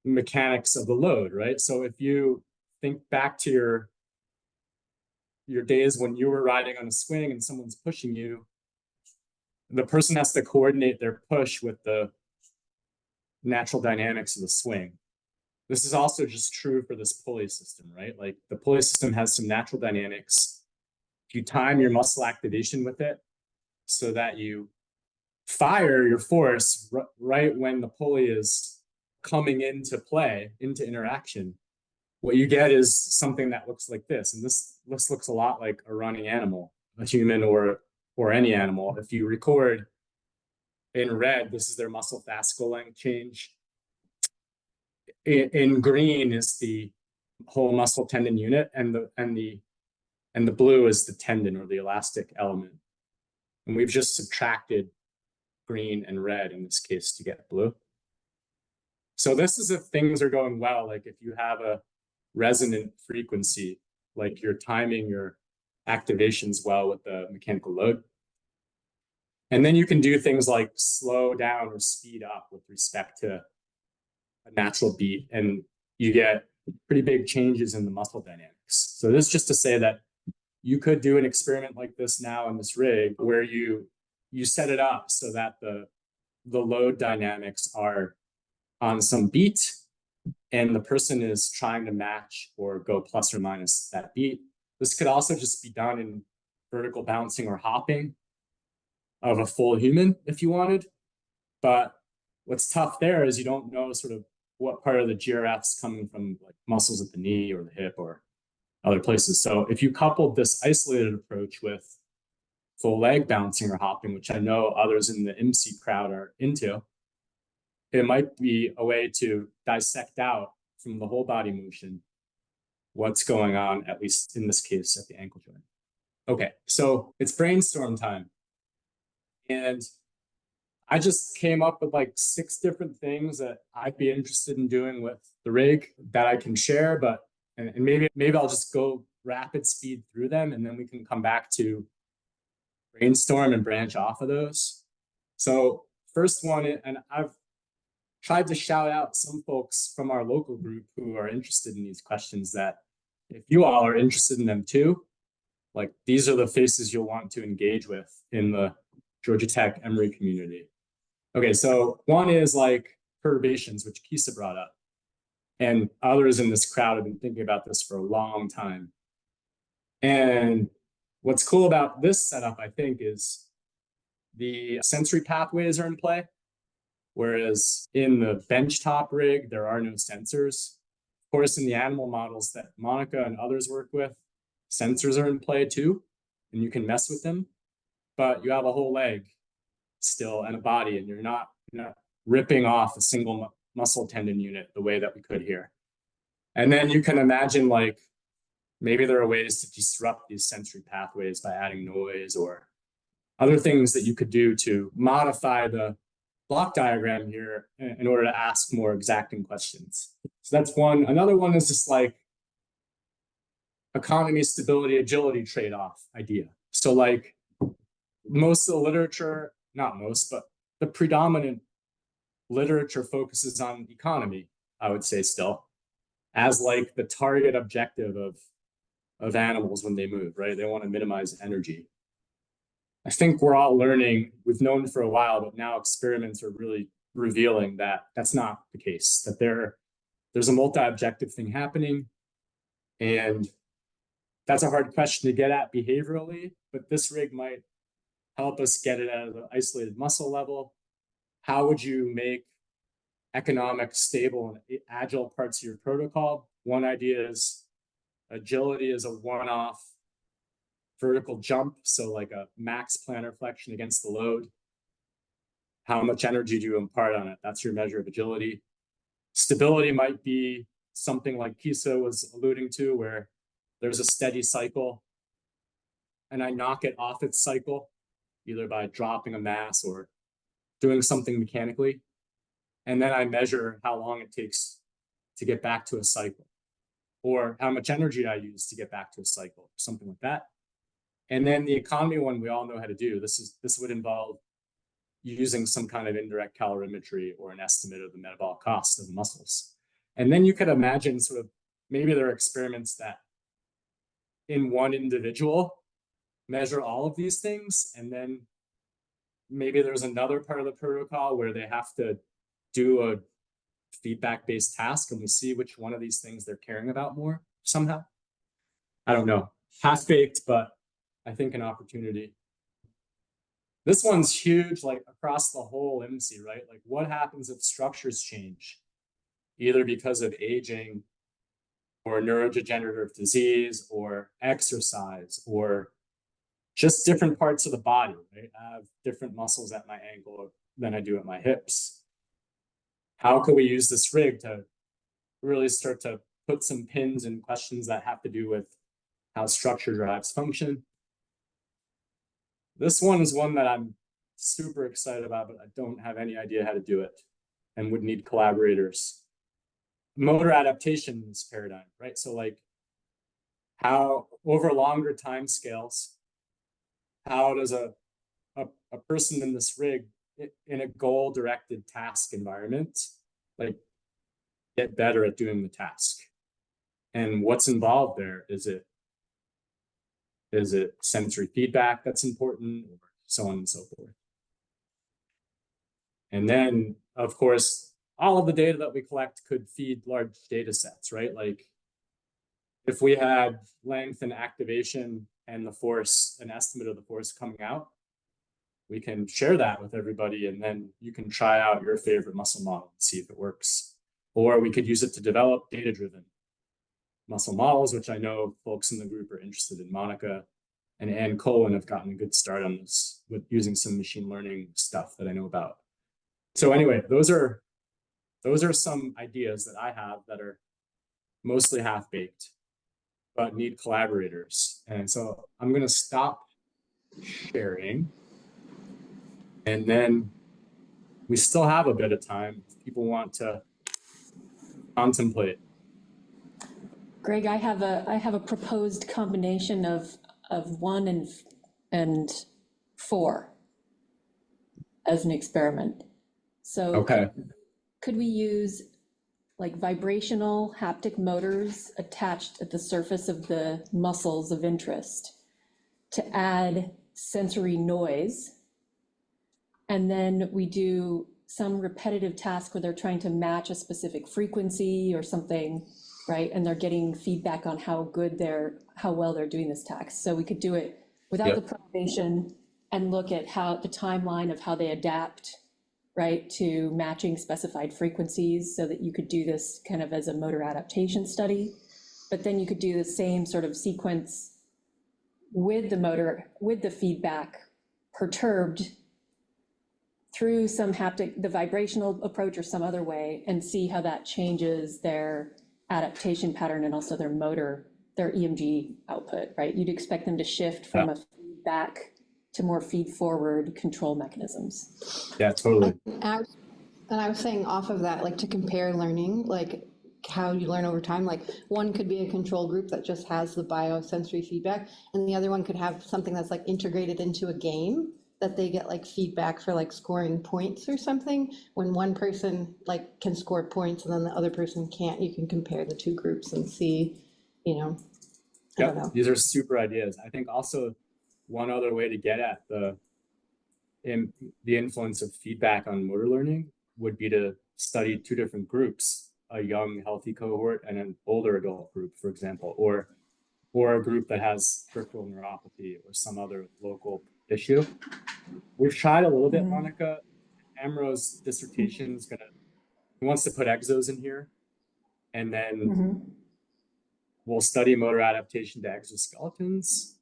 mechanics of the load, right? So if you think back to your days when you were riding on a swing and someone's pushing you, the person has to coordinate their push with the natural dynamics of the swing. This is also just true for this pulley system, right? Like the pulley system has some natural dynamics. If you time your muscle activation with it so that you fire your force right when the pulley is coming into play, into interaction, what you get is something that looks like this. And this looks a lot like a running animal, a human or any animal. If you record in red, this is their muscle fascicle length change. In green is the whole muscle tendon unit, and the blue is the tendon or the elastic element. And we've just subtracted green and red in this case to get blue. So this is if things are going well, like if you have a resonant frequency, like you're timing your activations well with the mechanical load. And then you can do things like slow down or speed up with respect to a natural beat, and you get pretty big changes in the muscle dynamics. So this is just to say that you could do an experiment like this now in this rig where you set it up so that the load dynamics are on some beat and the person is trying to match or go plus or minus that beat. This could also just be done in vertical bouncing or hopping of a full human if you wanted. But what's tough there is you don't know sort of what part of the GRF's coming from, like muscles at the knee or the hip or other places. So if you coupled this isolated approach with full leg bouncing or hopping, which I know others in the IMSI crowd are into, it might be a way to dissect out from the whole body motion what's going on, at least in this case, at the ankle joint. Okay, so it's brainstorm time. And I just came up with like 6 different things that I'd be interested in doing with the rig that I can share, but and maybe I'll just go rapid speed through them and then we can come back to brainstorm and branch off of those. So first one, and I've tried to shout out some folks from our local group who are interested in these questions, that if you all are interested in them too, like these are the faces you'll want to engage with in the Georgia Tech Emory community. Okay, so one is like perturbations, which Kisa brought up. And others in this crowd have been thinking about this for a long time. And what's cool about this setup, I think, is the sensory pathways are in play. Whereas in the benchtop rig, there are no sensors. Of course, in the animal models that Monica and others work with, sensors are in play too, and you can mess with them. But you have a whole leg still and a body, and you're not ripping off a single muscle tendon unit the way that we could here. And then you can imagine, like, maybe there are ways to disrupt these sensory pathways by adding noise or other things that you could do to modify the block diagram here in order to ask more exacting questions. So that's one. Another one is just like economy, stability, agility trade-off idea. So like most of the literature, not most, but the predominant literature focuses on economy, I would say still, as like the target objective of animals when they move, right? They want to minimize energy. I think we're all learning, we've known for a while, but now experiments are really revealing that that's not the case, that there's a multi-objective thing happening. And that's a hard question to get at behaviorally, but this rig might help us get it at an isolated muscle level. How would you make economic, stable, and agile parts of your protocol? One idea is agility is a one-off vertical jump, so like a max plantar flexion against the load. How much energy do you impart on it? That's your measure of agility. Stability might be something like Kisa was alluding to, where there's a steady cycle and I knock it off its cycle, either by dropping a mass or doing something mechanically. And then I measure how long it takes to get back to a cycle, or how much energy I use to get back to a cycle, something like that. And then the economy one, we all know how to do. This would involve using some kind of indirect calorimetry or an estimate of the metabolic cost of the muscles. And then you could imagine sort of, maybe there are experiments that in one individual measure all of these things, and then maybe there's another part of the protocol where they have to do a feedback-based task, and we see which one of these things they're caring about more somehow. I don't know, half-baked, but I think an opportunity. This one's huge, like across the whole IMSI, right? Like what happens if structures change, either because of aging or neurodegenerative disease or exercise or just different parts of the body, right? I have different muscles at my ankle than I do at my hips. How can we use this rig to really start to put some pins in questions that have to do with how structure drives function? This one is one that I'm super excited about, but I don't have any idea how to do it and would need collaborators. Motor adaptations paradigm, right? So like how over longer time scales, how does a person in this rig in a goal-directed task environment like get better at doing the task? And what's involved there? Is it sensory feedback that's important, or so on and so forth? And then, of course, all of the data that we collect could feed large data sets, right? Like if we had length and activation and the force, an estimate of the force coming out, we can share that with everybody, and then you can try out your favorite muscle model and see if it works. Or we could use it to develop data-driven muscle models, which I know folks in the group are interested in. Monica and Ann Cohen have gotten a good start on this with using some machine learning stuff that I know about. So anyway, those are some ideas that I have that are mostly half-baked, but need collaborators. And so I'm going to stop sharing. And then we still have a bit of time if people want to contemplate. Greg, I have a proposed combination of 1 and 4 as an experiment. So Okay. could we use like vibrational haptic motors attached at the surface of the muscles of interest to add sensory noise? And then we do some repetitive task where they're trying to match a specific frequency or something, right? And they're getting feedback on how well they're doing this task. So we could do it without the probation and look at how the timeline of how they adapt, right, to matching specified frequencies, so that you could do this kind of as a motor adaptation study. But then you could do the same sort of sequence with the feedback perturbed through some the vibrational approach or some other way, and see how that changes their adaptation pattern and also their EMG output, right? You'd expect them to shift from a feedback to more feed-forward control mechanisms. Yeah, totally. And I was saying off of that, like to compare learning, like how you learn over time, like one could be a control group that just has the biosensory feedback, and the other one could have something that's like integrated into a game that they get like feedback for like scoring points or something. When one person like can score points and then the other person can't, you can compare the two groups and see, I don't know. These are super ideas. I think also one other way to get at the influence of feedback on motor learning would be to study 2 different groups, a young healthy cohort and an older adult group, for example, or a group that has peripheral neuropathy or some other local issue. We've tried a little bit, Monica. Amro's dissertation is he wants to put exos in here, and then we'll study motor adaptation to exoskeletons.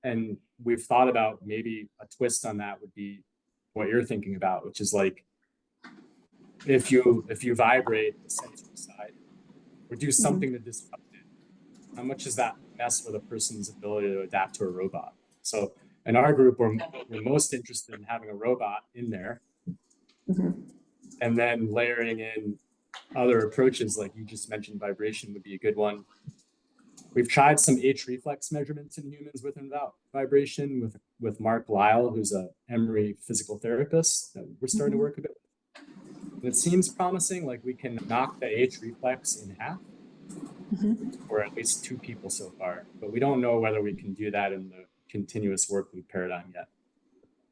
And we've thought about maybe a twist on that would be what you're thinking about, which is like if you vibrate the sensory side or do something to disrupt it, how much does that mess with a person's ability to adapt to a robot? So in our group, we're most interested in having a robot in there, and then layering in other approaches, like you just mentioned, vibration would be a good one. We've tried some H reflex measurements in humans with and without vibration with Mark Lyle, who's a Emory physical therapist that we're starting to work a bit with. And it seems promising, like we can knock the H reflex in half, or at least 2 people so far. But we don't know whether we can do that in the continuous work loop paradigm yet.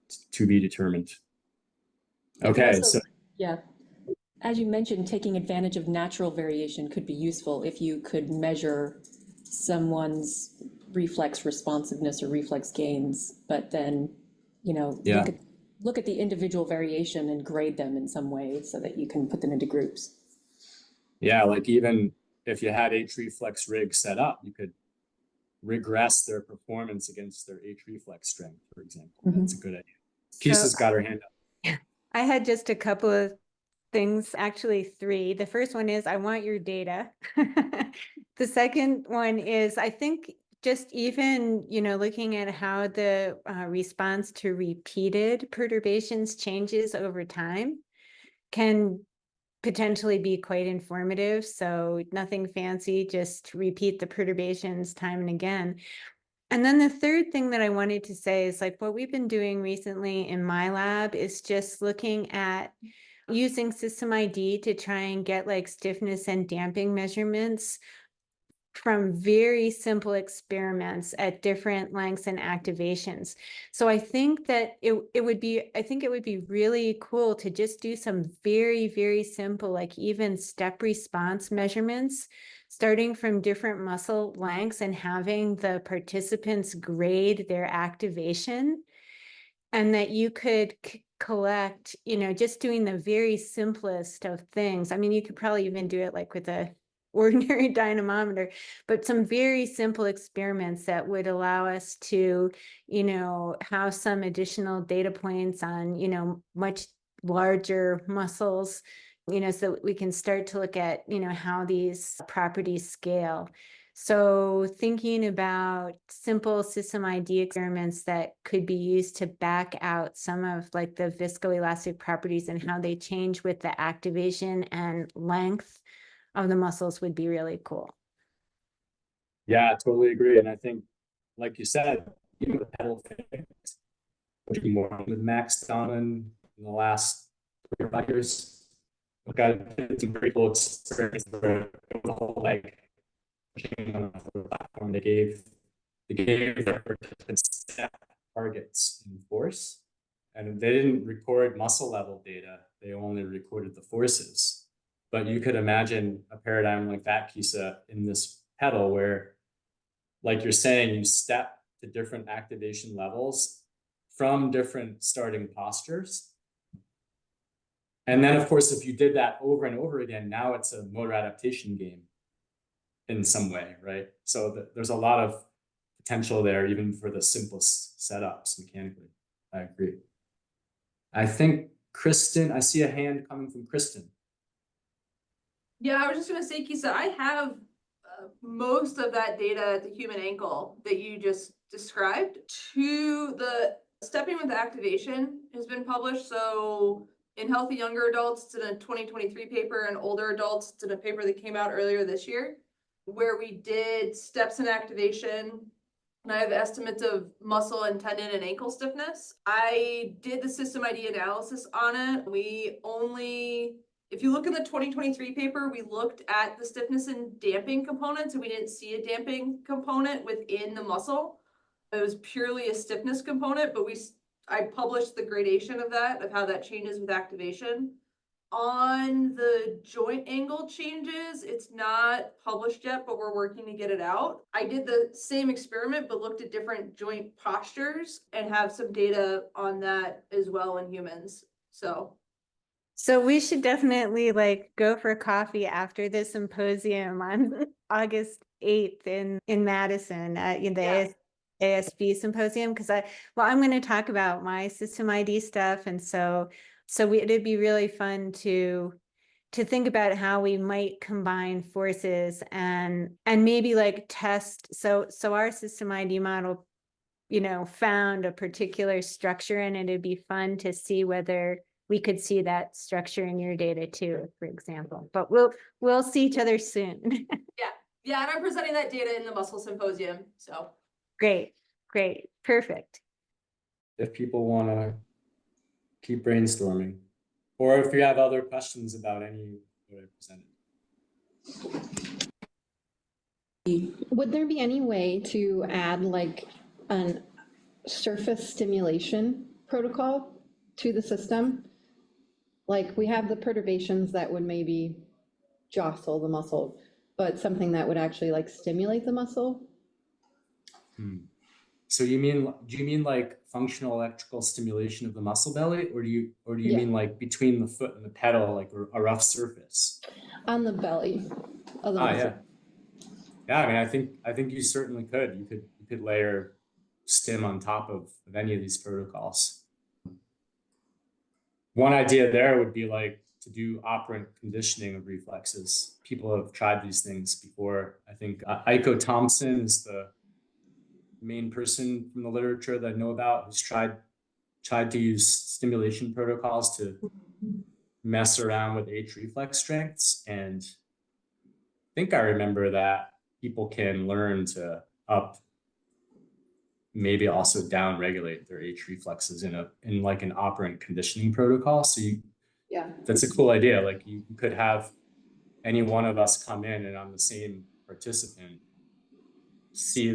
It's to be determined. Okay, Also, so yeah, as you mentioned, taking advantage of natural variation could be useful if you could measure someone's reflex responsiveness or reflex gains, but then, yeah, look at the individual variation and grade them in some way so that you can put them into groups. yeah, like even if you had H reflex rigs set up, you could regress their performance against their H reflex strength, for example. That's a good idea. Kisa's got her hand up. I had just a couple of things, actually 3. The first one is I want your data. The second one is I think just even, looking at how the response to repeated perturbations changes over time can potentially be quite informative. So nothing fancy, just repeat the perturbations time and again. And then the third thing that I wanted to say is like what we've been doing recently in my lab is just looking at using system ID to try and get like stiffness and damping measurements from very simple experiments at different lengths and activations. So I think that it would be really cool to just do some very, very simple, like even step response measurements, starting from different muscle lengths and having the participants grade their activation, and that you could collect, just doing the very simplest of things. I mean, you could probably even do it like with a ordinary dynamometer, but some very simple experiments that would allow us to, have some additional data points on, much larger muscles, so that we can start to look at, how these properties scale. So thinking about simple system ID experiments that could be used to back out some of like the viscoelastic properties and how they change with the activation and length of the muscles would be really cool. Yeah, I totally agree. And I think, like you said, even the pedal physics, more with Max Donovan in the last 3 or 5 years. Look, I did some pretty cool experiments where the whole like on the platform they gave their participants step targets in force, and they didn't record muscle level data. They only recorded the forces. But you could imagine a paradigm like that, Kisa, in this pedal where, like you're saying, you step to different activation levels from different starting postures. And then, of course, if you did that over and over again, now it's a motor adaptation game in some way, right? So there's a lot of potential there, even for the simplest setups mechanically. I agree. I think Kristen, I see a hand coming from Kristen. Yeah, I was just gonna say, Kisa, I have most of that data at the human ankle that you just described. To the stepping with activation has been published. So in healthy younger adults, it's in a 2023 paper, and older adults, it's in a paper that came out earlier this year, where we did steps in activation. And I have estimates of muscle and tendon and ankle stiffness. I did the system ID analysis on it. If you look in the 2023 paper, we looked at the stiffness and damping components, and we didn't see a damping component within the muscle. It was purely a stiffness component, but I published the gradation of that, of how that changes with activation. On the joint angle changes, it's not published yet, but we're working to get it out. I did the same experiment, but looked at different joint postures and have some data on that as well in humans. So we should definitely like go for coffee after the symposium on August 8th in Madison in the ASB symposium, because I'm going to talk about my system ID stuff, and so it'd be really fun to think about how we might combine forces and maybe like test. So our system ID model, found a particular structure, and it'd be fun to see whether we could see that structure in your data too, for example. But we'll see each other soon. Yeah, and I'm presenting that data in the muscle symposium, so. Great, perfect. If people want to keep brainstorming, or if you have other questions about any what I presented. Would there be any way to add like an surface stimulation protocol to the system? Like we have the perturbations that would maybe jostle the muscle, but something that would actually like stimulate the muscle? So do you mean like functional electrical stimulation of the muscle belly, or do you mean like between the foot and the pedal, like a rough surface? On the belly of the muscle. Yeah. Yeah, I mean, I think you certainly could. You could layer stim on top of any of these protocols. One idea there would be like to do operant conditioning of reflexes. People have tried these things before. I think Iko Thompson is the main person from the literature that I know about who's tried to use stimulation protocols to mess around with H reflex strengths. And I think I remember that people can learn to up, maybe also down regulate their H reflexes in like an operant conditioning protocol. So that's a cool idea. Like you could have any one of us come in and on the same participant see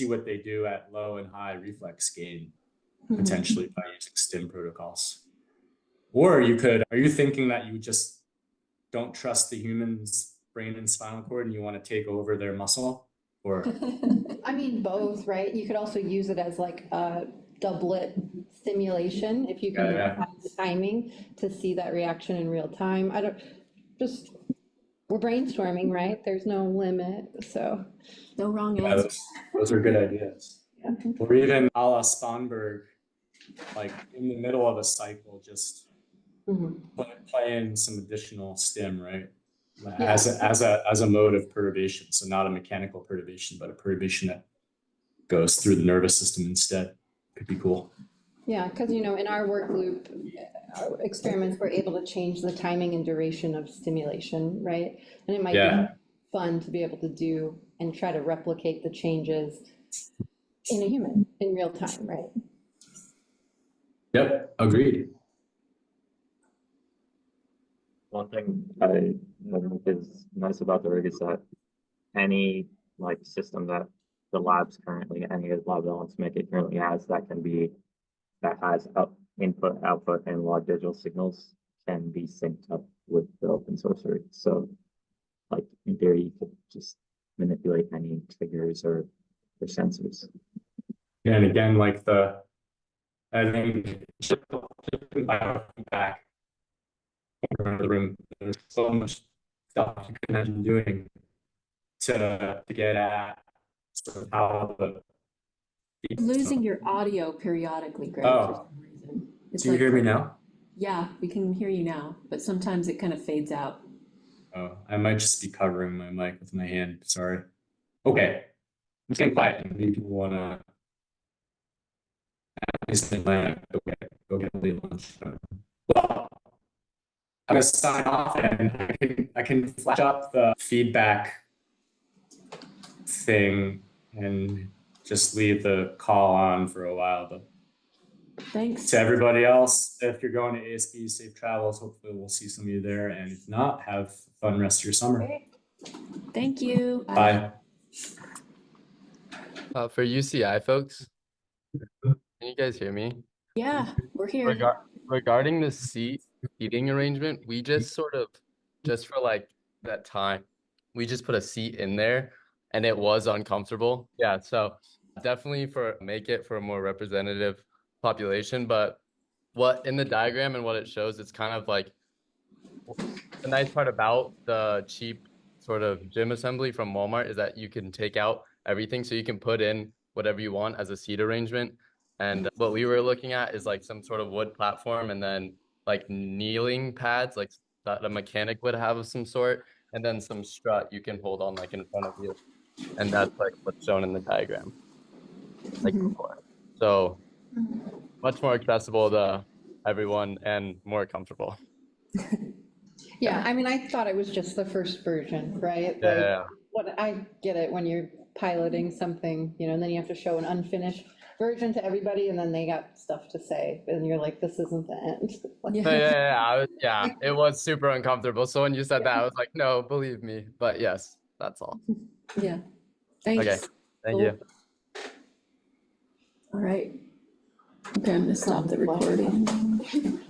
what they do at low and high reflex gain, potentially by using stim protocols. Or are you thinking that you just don't trust the human's brain and spinal cord and you want to take over their muscle? Or I mean, both, right? You could also use it as like a doublet stimulation if you can have the timing to see that reaction in real time. We're brainstorming, right? There's no limit, so. No wrong answer. Those are good ideas. Yeah. Or even a la Sponberg, like in the middle of a cycle, just play in some additional stim, right? As a mode of perturbation. So not a mechanical perturbation, but a perturbation that goes through the nervous system instead. Could be cool. Yeah, because in our work loop experiments, we're able to change the timing and duration of stimulation, right? And it might be fun to be able to do and try to replicate the changes in a human in real time, right? Yep, agreed. One thing I think is nice about the rig is that any like system that the labs currently, any of the lab elements make it currently has that has input, output, and log digital signals can be synced up with the open source rig. So like in theory, you could just manipulate any triggers or sensors. Yeah, and again, like I think back in the room, there's so much stuff you can imagine doing to get at sort of how the Losing your audio periodically, Greg, for some reason. Do you hear me now? Yeah, we can hear you now, but sometimes it kind of fades out. Oh, I might just be covering my mic with my hand. Sorry. Okay. I'm getting quiet. Maybe people want to. Go get a lunch. Well, I'm gonna sign off, and I can flash up the feedback thing and just leave the call on for a while. But thanks to everybody else. If you're going to ASB, safe travels. Hopefully we'll see some of you there. And if not, have a fun rest of your summer. Thank you. Bye. For UCI folks, can you guys hear me? Yeah, we're here. Regarding the seating arrangement, we just for like that time, we just put a seat in there and it was uncomfortable. Yeah, so definitely make it for a more representative population. But what in the diagram and what it shows, it's kind of like the nice part about the cheap sort of gym assembly from Walmart is that you can take out everything, so you can put in whatever you want as a seat arrangement. And what we were looking at is like some sort of wood platform and then like kneeling pads, like that a mechanic would have of some sort, and then some strut you can hold on like in front of you. And that's like what's shown in the diagram, like before. So much more accessible. The everyone and more comfortable. Yeah, I mean, I thought it was just the first version, right? Yeah. What, I get it when you're piloting something, and then you have to show an unfinished version to everybody, and then they got stuff to say, and you're like, this isn't the end. Yeah, it was super uncomfortable. So when you said that, I was like, no, believe me. But yes, that's all. Yeah, thanks. Okay, thank you. All right. Okay, I'm gonna stop the recording.